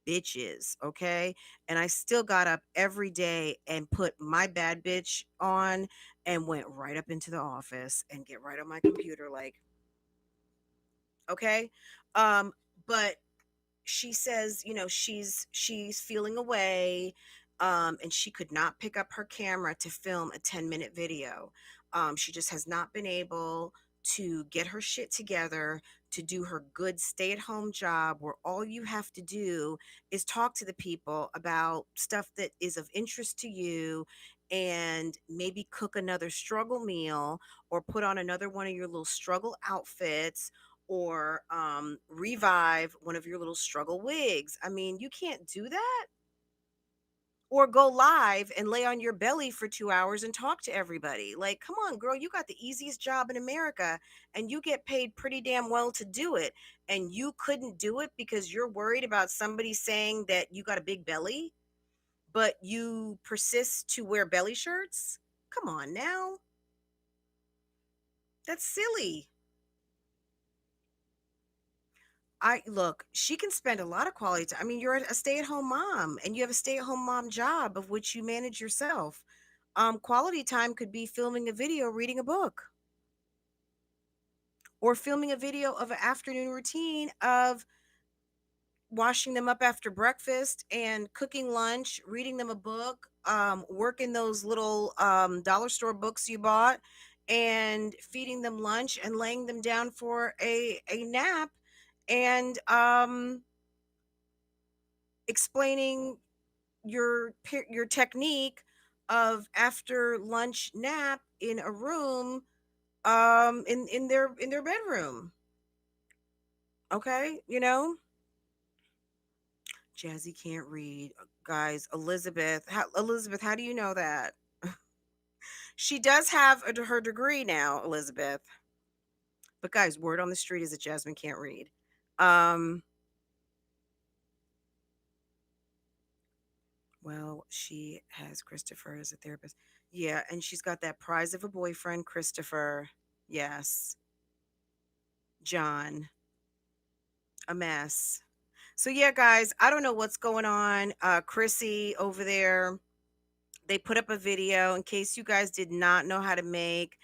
Speaker 1: bitches, okay? And I still got up every day and put my bad bitch on and went right up into the office and get right on my computer, like, okay? Um, but she says, you know, she's feeling away, and she could not pick up her camera to film a 10-minute video. She just has not been able to get her shit together to do her good stay-at-home job, where all you have to do is talk to the people about stuff that is of interest to you, and maybe cook another struggle meal, or put on another one of your little struggle outfits, or revive one of your little struggle wigs. I mean, you can't do that. Or go live and lay on your belly for 2 hours and talk to everybody. Like, come on, girl, you got the easiest job in America and you get paid pretty damn well to do it. And you couldn't do it because you're worried about somebody saying that you got a big belly, but you persist to wear belly shirts? Come on now. That's silly. I look, she can spend a lot of quality time. I mean, you're a stay-at-home mom and you have a stay-at-home mom job of which you manage yourself. Quality time could be filming a video, reading a book, or filming a video of an afternoon routine of washing them up after breakfast and cooking lunch, reading them a book, working those little dollar store books you bought, and feeding them lunch and laying them down for a nap, and explaining your technique of after lunch nap in a room, in their bedroom. Okay, you know, Jazzy can't read, guys. Elizabeth, how do you know that? She does have her degree now, Elizabeth. But guys, word on the street is that Jasmine can't read. um well, she has Christopher as a therapist. Yeah, and she's got that prize of a boyfriend, Christopher. Yes. John. A mess. So yeah, guys, I don't know what's going on. Chrissy over there, they put up a video in case you guys did not know how to make,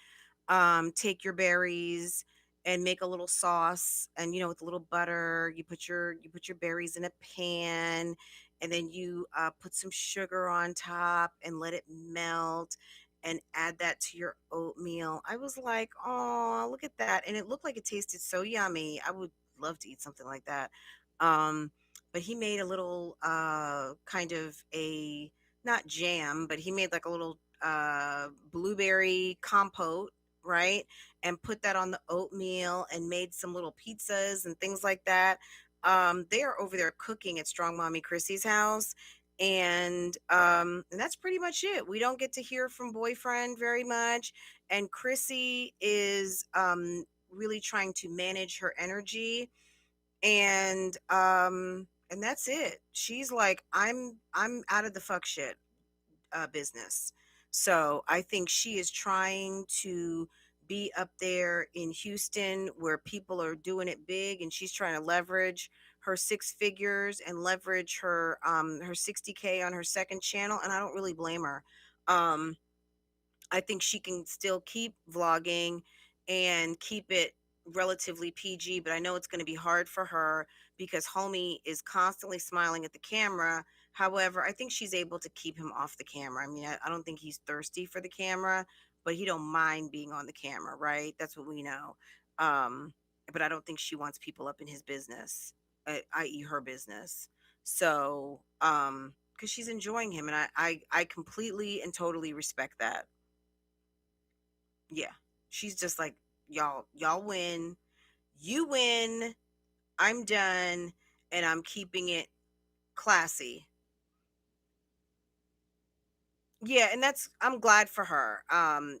Speaker 1: take your berries and make a little sauce, and you know, with a little butter, you put your berries in a pan, and then you put some sugar on top and let it melt, and add that to your oatmeal. I was like, oh, look at that. And it looked like it tasted so yummy. I would love to eat something like that. um but he made a little kind of a, not jam, but he made like a little blueberry compote, right? And put that on the oatmeal and made some little pizzas and things like that. They are over there cooking at Strong Mommy Chrissy's house. And that's pretty much it. We don't get to hear from boyfriend very much. And Chrissy is really trying to manage her energy, and that's it. She's like, I'm out of the fuck shit business. So I think she is trying to be up there in Houston where people are doing it big, and she's trying to leverage her six figures and leverage her 60K on her second channel, and I don't really blame her. Um I think she can still keep vlogging and keep it relatively PG, but I know it's going to be hard for her because homie is constantly smiling at the camera. However, I think she's able to keep him off the camera. I mean, I don't think he's thirsty for the camera, but he don't mind being on the camera, right? That's what we know. Um, but I don't think she wants people up in his business, i.e. her business. So, because she's enjoying him, and I completely and totally respect that. Yeah. She's just like, y'all win. You win. I'm done. And I'm keeping it classy. Yeah, and I'm glad for her.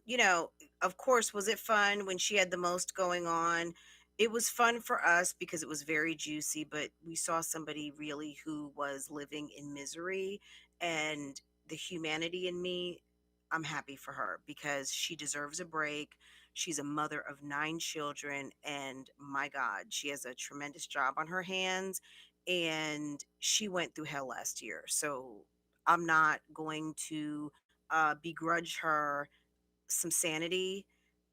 Speaker 1: You know, of course, was it fun when she had the most going on it was fun for us because it was very juicy, but we saw somebody really who was living in misery, and the humanity in me, I'm happy for her because she deserves a break. She's a mother of 9 children, and my God, she has a tremendous job on her hands, and she went through hell last year. So I'm not going to begrudge her some sanity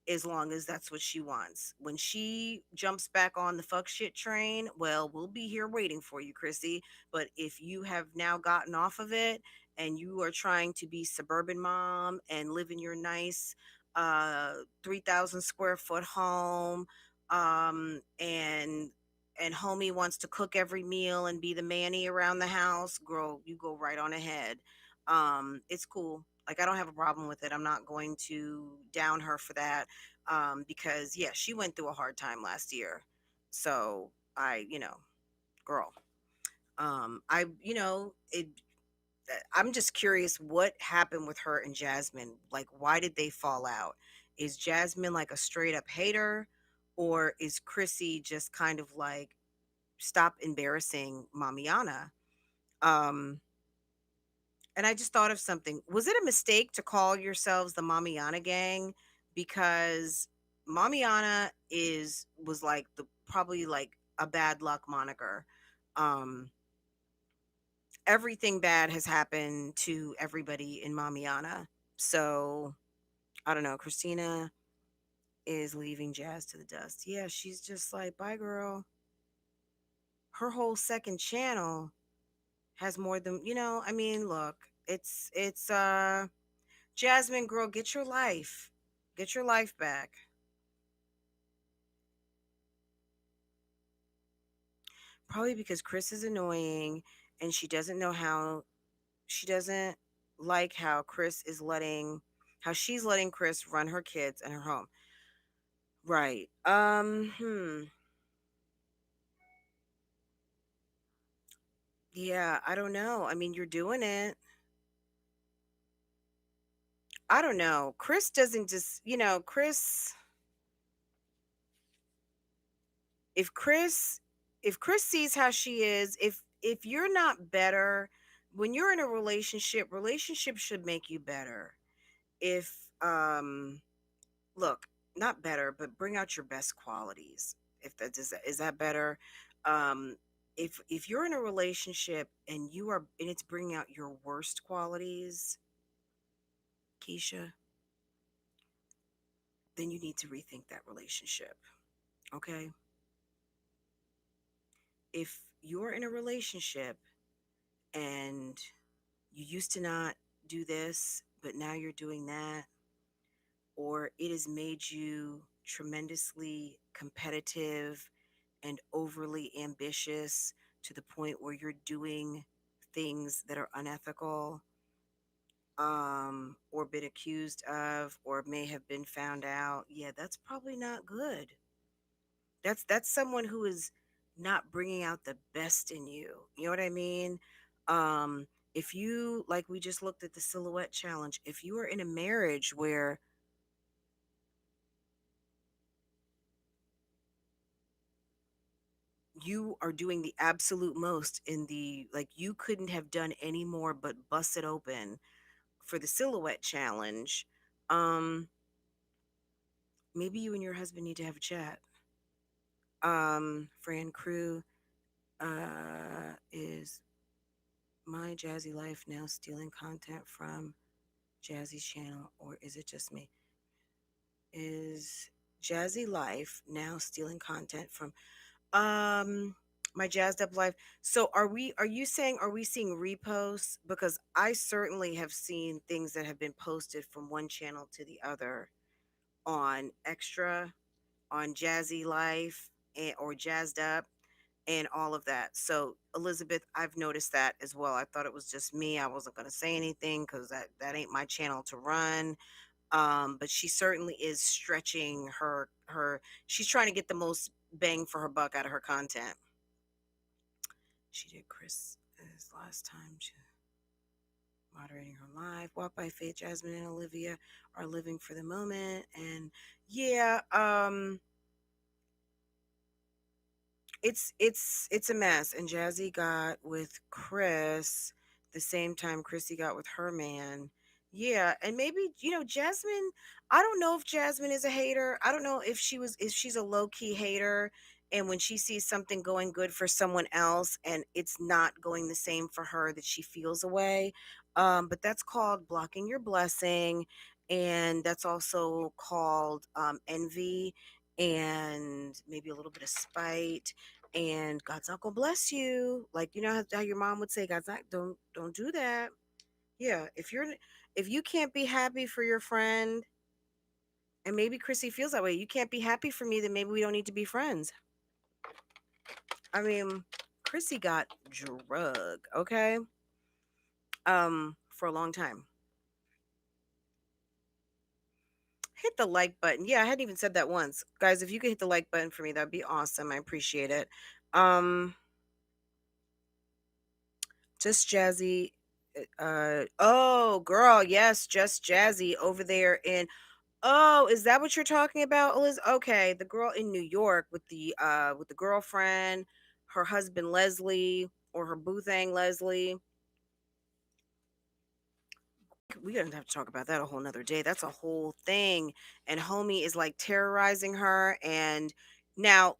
Speaker 1: as long as that's what she wants. When she jumps back on the fuck shit train, well, we'll be here waiting for you, Chrissy. But if you have now gotten off of it and you are trying to be suburban mom and live in your nice 3,000 square foot home, and homie wants to cook every meal and be the manny around the house, girl, you go right on ahead. It's cool. Like, I don't have a problem with it. I'm not going to down her for that, because yeah, she went through a hard time last year. So girl, I'm just curious what happened with her and Jasmine. Like, why did they fall out? Is Jasmine like a straight up hater, or is Chrissy just kind of like, stop embarrassing Mamiana? Um, And I just thought of something. Was it a mistake to call yourselves the Mommiana gang? Because Mommiana was like the probably like a bad luck moniker. Um, Everything bad has happened to everybody in Mommiana. So I don't know. Christina is leaving Jazz to the dust. Yeah, she's just like, bye, girl. Her whole second channel has more than I mean, look, it's Jasmine, girl, get your life. Get your life back. Probably because Chris is annoying and she doesn't like how she's letting Chris run her kids and her home. Right. Yeah, I don't know. I mean, you're doing it. I don't know. Chris doesn't just, if Chris if Chris sees how she is, if you're not better when you're in a relationship, relationships should make you better. If look, not better, but bring out your best qualities. If is that better? Um if you're in a relationship and it's bringing out your worst qualities, Keisha, then you need to rethink that relationship. Okay? If you're in a relationship and you used to not do this, but now you're doing that, or it has made you tremendously competitive and overly ambitious to the point where you're doing things that are unethical, or been accused of, or may have been found out, yeah, that's probably not good. That's someone who is not bringing out the best in you. You know what I mean? Um, if you, like, we just looked at the silhouette challenge, if you are in a marriage where you are doing the absolute most in the, like, you couldn't have done any more but bust it open for the silhouette challenge, um, maybe you and your husband need to have a chat. Fran Crew, is my Jazzy Life now stealing content from Jazzy's channel, or is it just me? Is Jazzy Life now stealing content from my Jazzed Up Life? So are you saying, are we seeing reposts? Because I certainly have seen things that have been posted from one channel to the other on Extra, on Jazzy Life, or Jazzed Up, and all of that. So Elizabeth, I've noticed that as well. I thought it was just me. I wasn't going to say anything because that ain't my channel to run. But she certainly is stretching her. She's trying to get the most bang for her buck out of her content. She did Chris as last time. She moderating her live. Walk by Faith, Jasmine, and Olivia are living for the moment. And yeah, It's a mess. And Jazzy got with Chris the same time Chrissy got with her man. Yeah, and maybe Jasmine. I don't know if Jasmine is a hater. I don't know if she's a low key hater. And when she sees something going good for someone else and it's not going the same for her, that she feels away. But that's called blocking your blessing, and that's also called envy and maybe a little bit of spite, and God's not gonna bless you. Like how your mom would say, God's not don't do that. Yeah, if you can't be happy for your friend, and maybe Chrissy feels that way, you can't be happy for me, then maybe we don't need to be friends. I mean, Chrissy got drug, okay? For a long time. Hit the like button. Yeah, I hadn't even said that once. Guys, if you could hit the like button for me, that'd be awesome. I appreciate it. Um, just Jazzy. Oh, girl, yes, just Jazzy over there in. Oh, is that what you're talking about, Liz? Okay, the girl in New York with the girlfriend, her husband Leslie, or her boo thing Leslie. We gonna have to talk about that a whole nother day. That's a whole thing. And homie is like terrorizing her. And now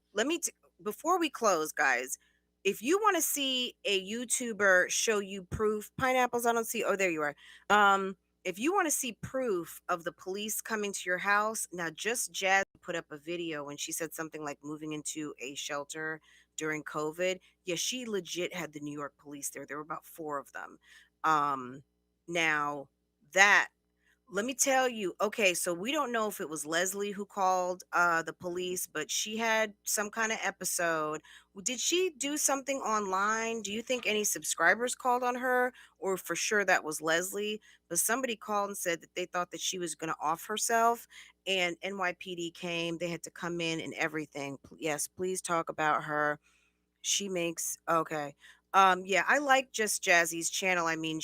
Speaker 1: before we close, guys, if you want to see a YouTuber show you proof, pineapples, I don't see. Oh, there you are. Um, if you want to see proof of the police coming to your house, now just Jazz put up a video when she said something like moving into a shelter during COVID. Yeah, she legit had the New York police there. There were about four of them. Now that let me tell you, okay, so we don't know if it was Leslie who called the police, but she had some kind of episode. Did she do something online? Do you think any subscribers called on her, or for sure that was Leslie? But somebody called and said that they thought that she was going to off herself, and NYPD came. They had to come in and everything. Yes, please talk about her. She makes okay. Yeah, I like just Jazzy's channel. I mean,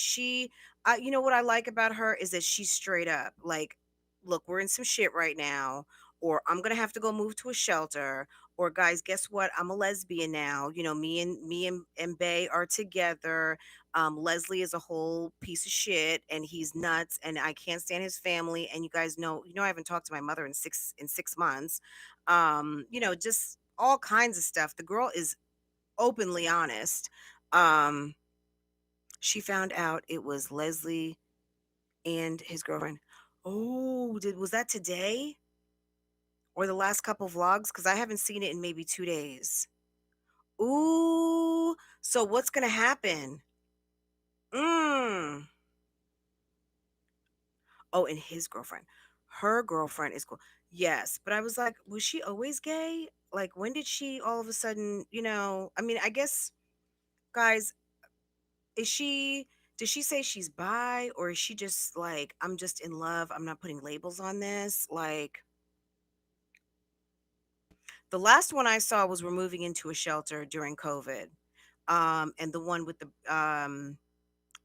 Speaker 1: you know what I like about her is that she's straight up. Like, look, we're in some shit right now, or I'm gonna have to go move to a shelter, or guys, guess what? I'm a lesbian now. Me and Bay are together. Leslie is a whole piece of shit, and he's nuts, and I can't stand his family. And you know, I haven't talked to my mother in 6 months. Just all kinds of stuff. The girl is openly honest. Um, she found out it was Leslie and his girlfriend. Oh, was that today or the last couple vlogs? Because I haven't seen it in maybe 2 days. Ooh, so what's gonna happen? Mm. Oh, and his girlfriend. Her girlfriend is cool. Yes, but I was like, was she always gay? Like, when did she all of a sudden, I mean, I guess, guys, is she did she say she's bi, or is she just like, I'm just in love, I'm not putting labels on this? Like, the last one I saw was we're moving into a shelter during COVID. And the one with the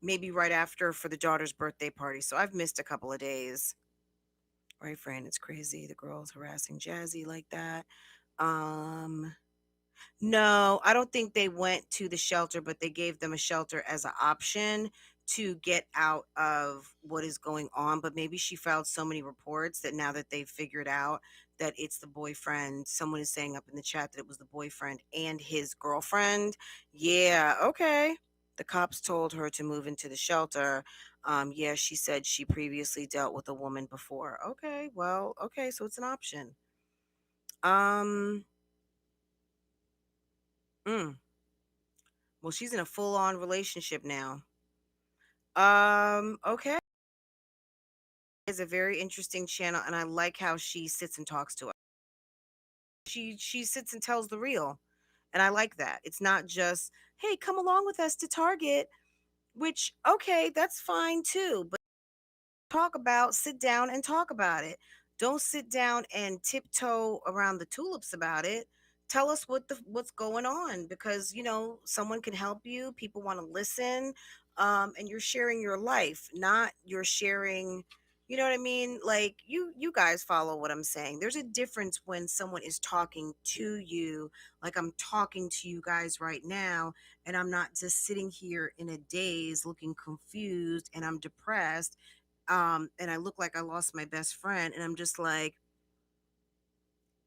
Speaker 1: maybe right after for the daughter's birthday party. So I've missed a couple of days. Right, Fran? It's crazy. The girl's harassing Jazzy like that. Um No, I don't think they went to the shelter, but they gave them a shelter as an option to get out of what is going on. But maybe she filed so many reports that now that they've figured out that it's the boyfriend, someone is saying up in the chat that it was the boyfriend and his girlfriend. Yeah, okay. The cops told her to move into the shelter. Yeah, she said she previously dealt with a woman before. Okay, well, okay, so it's an option. Um, mm. Well, she's in a full-on relationship now. Okay. It's a very interesting channel, and I like how she sits and talks to us. She sits and tells the real, and I like that. It's not just, hey, come along with us to Target, which okay, that's fine too. But sit down and talk about it. Don't sit down and tiptoe around the tulips about it. Tell us what's going on, because someone can help you. People want to listen, and you're sharing your life, not you're sharing. You know what I mean? Like you guys follow what I'm saying. There's a difference when someone is talking to you, like I'm talking to you guys right now, and I'm not just sitting here in a daze looking confused and I'm depressed. And I look like I lost my best friend, and I'm just like,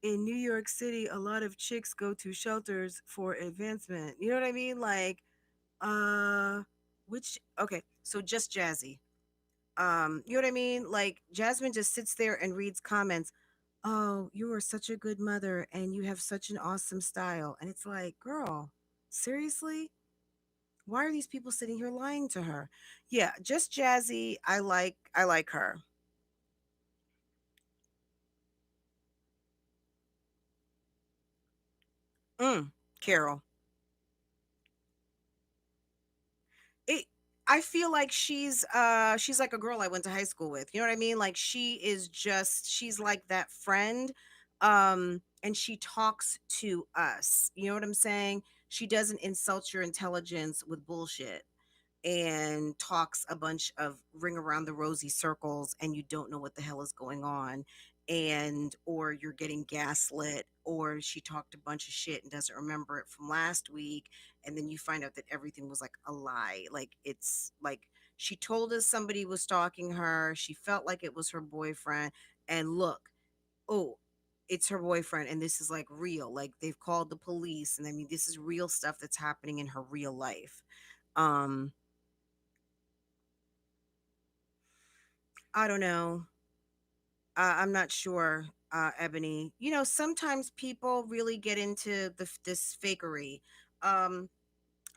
Speaker 1: in New York City, a lot of chicks go to shelters for advancement. You know what I mean? Like, uh, which okay, so just Jazzy. You know what I mean? Like Jasmine just sits there and reads comments. Oh, you are such a good mother and you have such an awesome style. And it's like, girl, seriously? Why are these people sitting here lying to her? Yeah, just Jazzy. I like her. Carol. It I feel like she's like a girl I went to high school with. You know what I mean? Like she's like that friend. And she talks to us. You know what I'm saying? She doesn't insult your intelligence with bullshit and talks a bunch of ring around the rosy circles and you don't know what the hell is going on, and or you're getting gaslit, or she talked a bunch of shit and doesn't remember it from last week, and then you find out that everything was like a lie. Like it's like she told us somebody was stalking her, she felt like it was her boyfriend, and look, oh, it's her boyfriend, and this is like real, like they've called the police, and I mean this is real stuff that's happening in her real life. um I don't know. I'm not sure, Ebony. You know, sometimes people really get into this fakery. Um,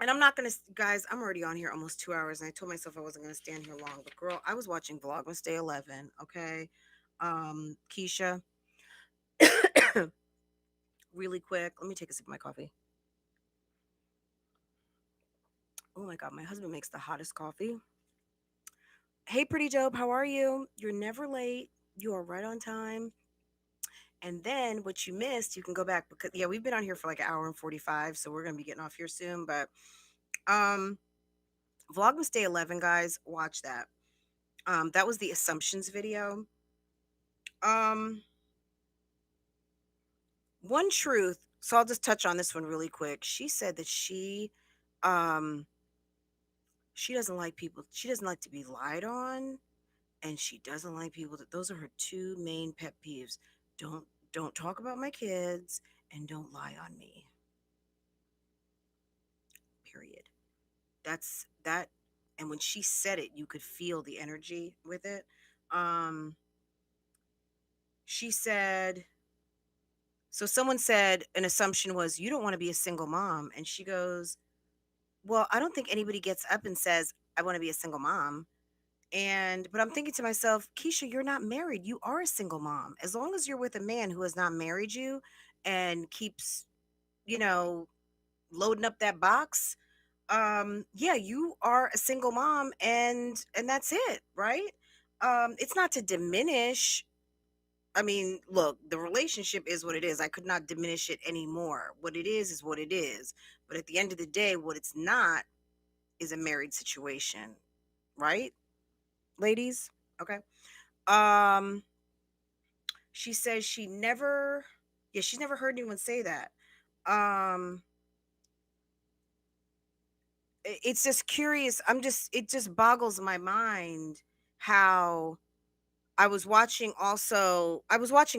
Speaker 1: and I'm not gonna, guys. I'm already on here almost 2 hours, and I told myself I wasn't gonna stand here long. But girl, I was watching Vlogmas Day 11. Okay, Keisha, really quick. Let me take a sip of my coffee. Oh my god, my husband makes the hottest coffee. Hey, pretty Job, how are you? You're never late. You are right on time. And then what you missed, you can go back because yeah, we've been on here for like an hour and 45, so we're gonna be getting off here soon. But um Vlogmas Day 11, guys, watch that. That was the assumptions video. Um, one truth, so I'll just touch on this one really quick. She said that um she doesn't like people, she doesn't like to be lied on, and she doesn't like people that those are her two main pet peeves. Don't don't talk about my kids and don't lie on me. Period. That's that. And when she said it, you could feel the energy with it. um she said, so someone said an assumption was you don't want to be a single mom, and she goes, well, I don't think anybody gets up and says I want to be a single mom. And but I'm thinking to myself, Keisha, you're not married, you are a single mom. As long as you're with a man who has not married you and keeps, you know, loading up that box, yeah, you are a single mom, and that's it, right? It's not to diminish. I mean, look, the relationship is what it is. I could not diminish it anymore. What it is what it is. But at the end of the day, what it's not is a married situation, right, ladies? Okay. um she says she never, yeah, she's never heard anyone say that. um it's just curious. It just boggles my mind how I was watching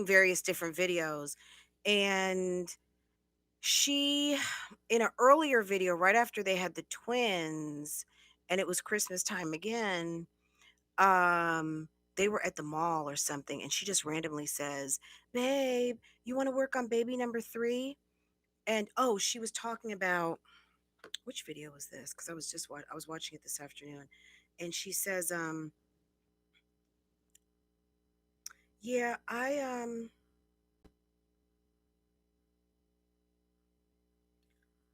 Speaker 1: various different videos, and she, in an earlier video right after they had the twins and it was Christmas time again, um they were at the mall or something, and she just randomly says, babe, you want to work on baby number 3? And oh, she was talking about, which video was this, because I was watching it this afternoon, and she says, yeah, I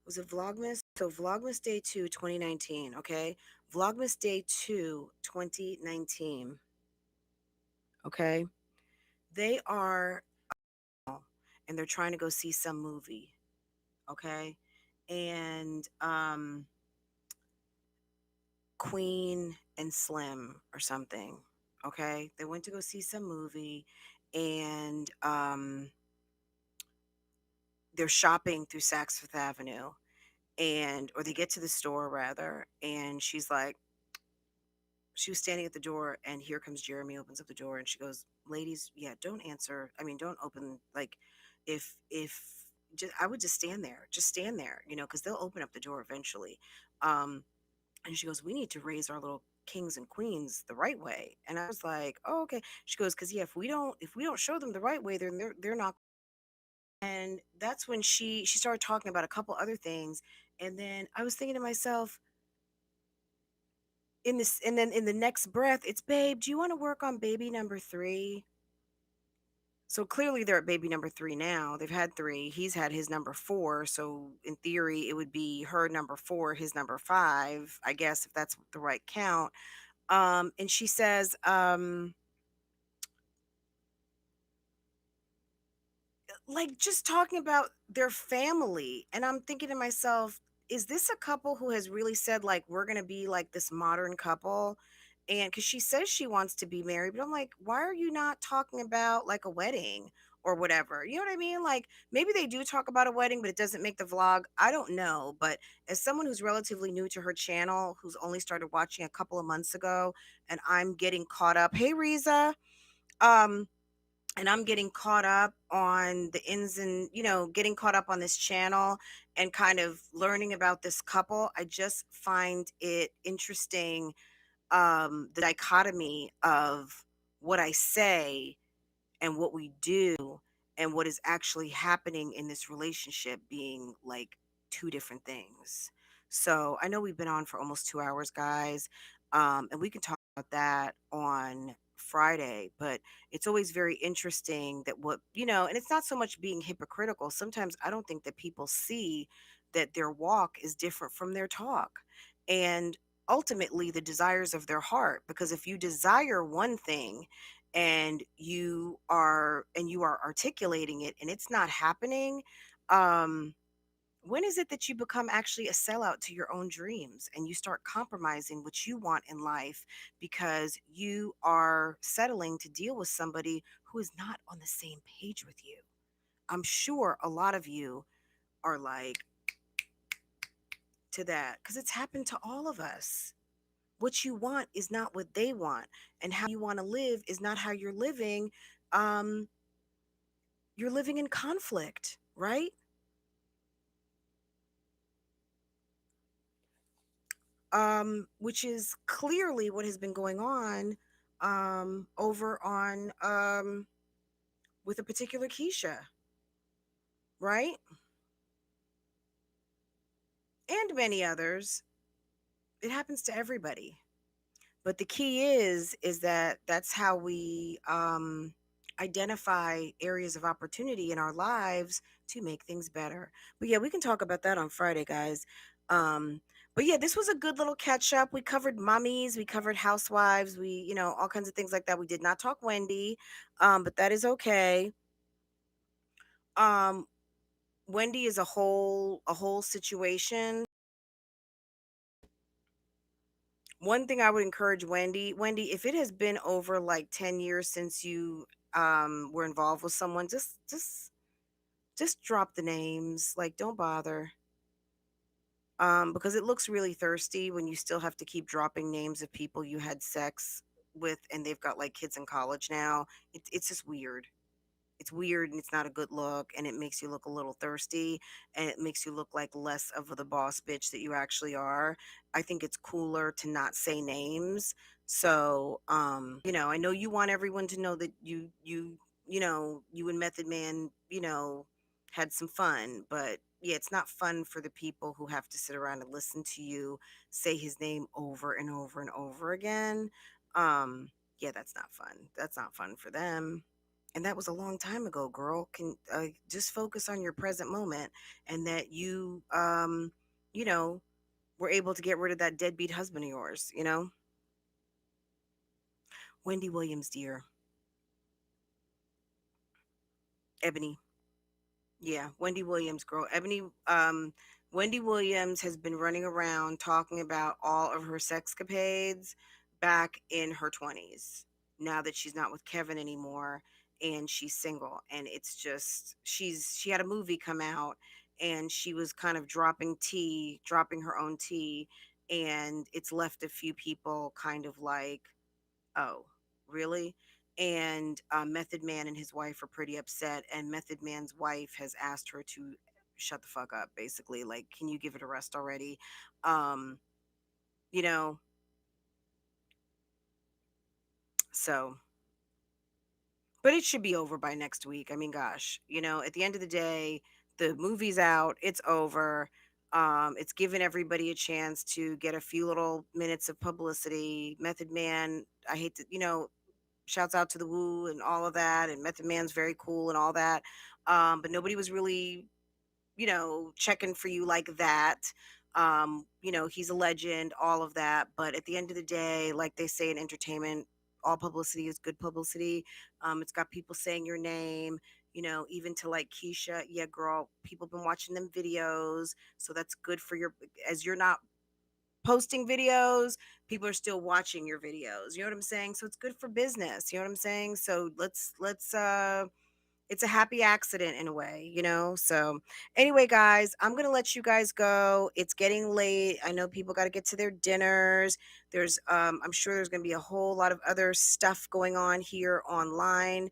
Speaker 1: was it Vlogmas? So Vlogmas Day 2, 2019, okay? Vlogmas Day 2, 2019, okay? They are, and they're trying to go see some movie, okay? And Queen and Slim or something. Okay, they went to go see some movie, and they're shopping through Saks Fifth Avenue, and or they get to the store rather, and she's like, she was standing at the door, and here comes Jeremy, opens up the door, and she goes, "Ladies, yeah, don't answer. I mean, don't open. Like, if just, I would just stand there, you know, because they'll open up the door eventually." Um, and she goes, "We need to raise our little kings and queens the right way." And I was like, "Oh, okay." She goes, "Because yeah, if we don't show them the right way, then they're not." And that's when she started talking about a couple other things, and then I was thinking to myself, in this, and then in the next breath, it's, "Babe, do you want to work on baby number 3?" So clearly they're at baby number 3 now. They've had 3. He's had his number 4. So in theory, it would be her number 4, his number 5, I guess, if that's the right count. And she says, like, just talking about their family. And I'm thinking to myself, is this a couple who has really said, like, we're going to be like this modern couple? And because she says she wants to be married, but I'm like, why are you not talking about like a wedding or whatever? You know what I mean? Like, maybe they do talk about a wedding, but it doesn't make the vlog. I don't know. But as someone who's relatively new to her channel, who's only started watching a couple of months ago, and I'm getting caught up. Hey, Riza. Um, and I'm getting caught up on the ins and, you know, getting caught up on this channel and kind of learning about this couple. I just find it interesting, the dichotomy of what I say and what we do and what is actually happening in this relationship being like two different things. So I know we've been on for almost 2 hours, guys, and we can talk about that on Friday, but it's always very interesting that what, you know, and it's not so much being hypocritical. Sometimes I don't think that people see that their walk is different from their talk. And ultimately the desires of their heart, because if you desire one thing and you are articulating it and it's not happening, um when is it that you become actually a sellout to your own dreams and you start compromising what you want in life because you are settling to deal with somebody who is not on the same page with you? I'm sure a lot of you are like to that because it's happened to all of us. What you want is not what they want, and how you want to live is not how you're living. um you're living in conflict, right? Which is clearly what has been going on over on with a particular Keisha, right? And many others. It happens to everybody. But the key is that that's how we identify areas of opportunity in our lives to make things better. But yeah, we can talk about that on Friday, guys. Um, but yeah, this was a good little catch up. We covered Mommies, we covered Housewives, we, you know, all kinds of things like that. We did not talk Wendy, but that is okay. Um, Wendy is a whole situation. One thing I would encourage Wendy, if it has been over like 10 years since you were involved with someone, just drop the names. Like, don't bother. Because it looks really thirsty when you still have to keep dropping names of people you had sex with and they've got like kids in college now. It's just weird. It's weird and it's not a good look, and it makes you look a little thirsty, and it makes you look like less of the boss bitch that you actually are. I think it's cooler to not say names. So you know, I know you want everyone to know that you know, you and Method Man, you know, had some fun, but yeah, it's not fun for the people who have to sit around and listen to you say his name over and over and over again. um yeah, that's not fun. That's not fun for them, and that was a long time ago, girl. Can just focus on your present moment, and that you know, were able to get rid of that deadbeat husband of yours, you know? Wendy Williams, dear. Ebony. Yeah, Wendy Williams, girl. Wendy Williams has been running around talking about all of her sexcapades back in her 20s. now that she's not with Kevin anymore and she's single. And it's just, she had a movie come out and she was kind of dropping her own tea, and it's left a few people kind of like, oh, really? And Method Man and his wife are pretty upset, and Method Man's wife has asked her to shut the fuck up, basically. Like, can you give it a rest already? Um, you know, so, but it should be over by next week. I mean, gosh, at the end of the day, the movie's out, it's over. It's given everybody a chance to get a few little minutes of publicity. Method Man, I hate to, shouts out to the Woo and all of that, and Method Man's very cool and all that. But nobody was really, checking for you like that. He's a legend, all of that. But at the end of the day, like they say in entertainment, all publicity is good publicity. It's got people saying your name, even to like Keesha. Yeah, girl, people been watching them videos. So that's good for as you're not posting videos, people are still watching your videos. You know what I'm saying? So it's good for business. You know what I'm saying? So let's it's a happy accident in a way, So anyway, guys, I'm gonna let you guys go. It's getting late. I know people got to get to their dinners. I'm sure there's gonna be a whole lot of other stuff going on here online.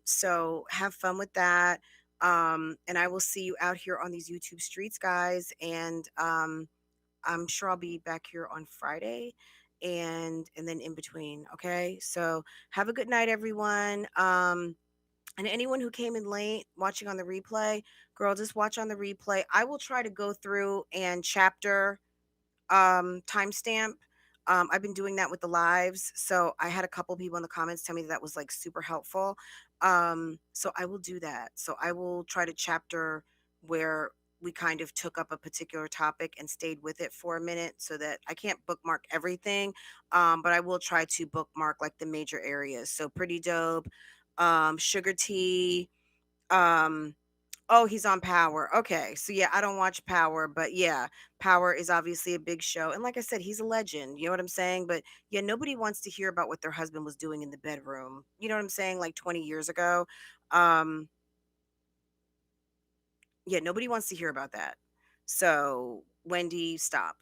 Speaker 1: So have fun with that. And I will see you out here on these YouTube streets, guys. And I'm sure I'll be back here on Friday and then in between. Okay. So have a good night, everyone. And anyone who came in late watching on the replay, girl, just watch on the replay. I will try to go through and chapter timestamp. I've been doing that with the lives. So I had a couple people in the comments tell me that was like super helpful. So I will do that. So I will try to chapter where we kind of took up a particular topic and stayed with it for a minute, so that I can't bookmark everything. But I will try to bookmark like the major areas. So Pretty Dope, Sugar Tea, um, oh, he's on Power. Okay. So yeah, I don't watch Power, but yeah, Power is obviously a big show. And like I said, he's a legend. You know what I'm saying? But yeah, nobody wants to hear about what their husband was doing in the bedroom. You know what I'm saying? Like 20 years ago. Um, yeah, nobody wants to hear about that. So, Wendy, stop.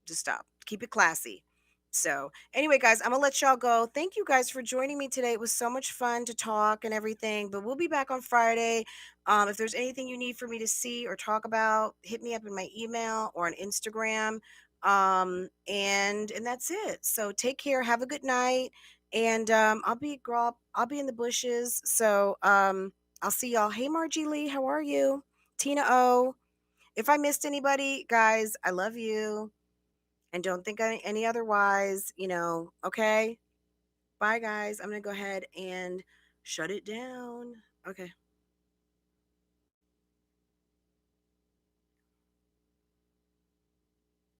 Speaker 1: Just stop. Keep it classy. So, anyway, guys, I'm going to let y'all go. Thank you guys for joining me today. It was so much fun to talk and everything, but we'll be back on Friday. If there's anything you need for me to see or talk about, hit me up in my email or on Instagram. And that's it. So, take care. Have a good night. And I'll be in the bushes. So, I'll see y'all. Hey, Margie Lee, how are you? Tina O. If I missed anybody, guys, I love you and don't think any otherwise, okay? Bye, guys. I'm going to go ahead and shut it down. Okay.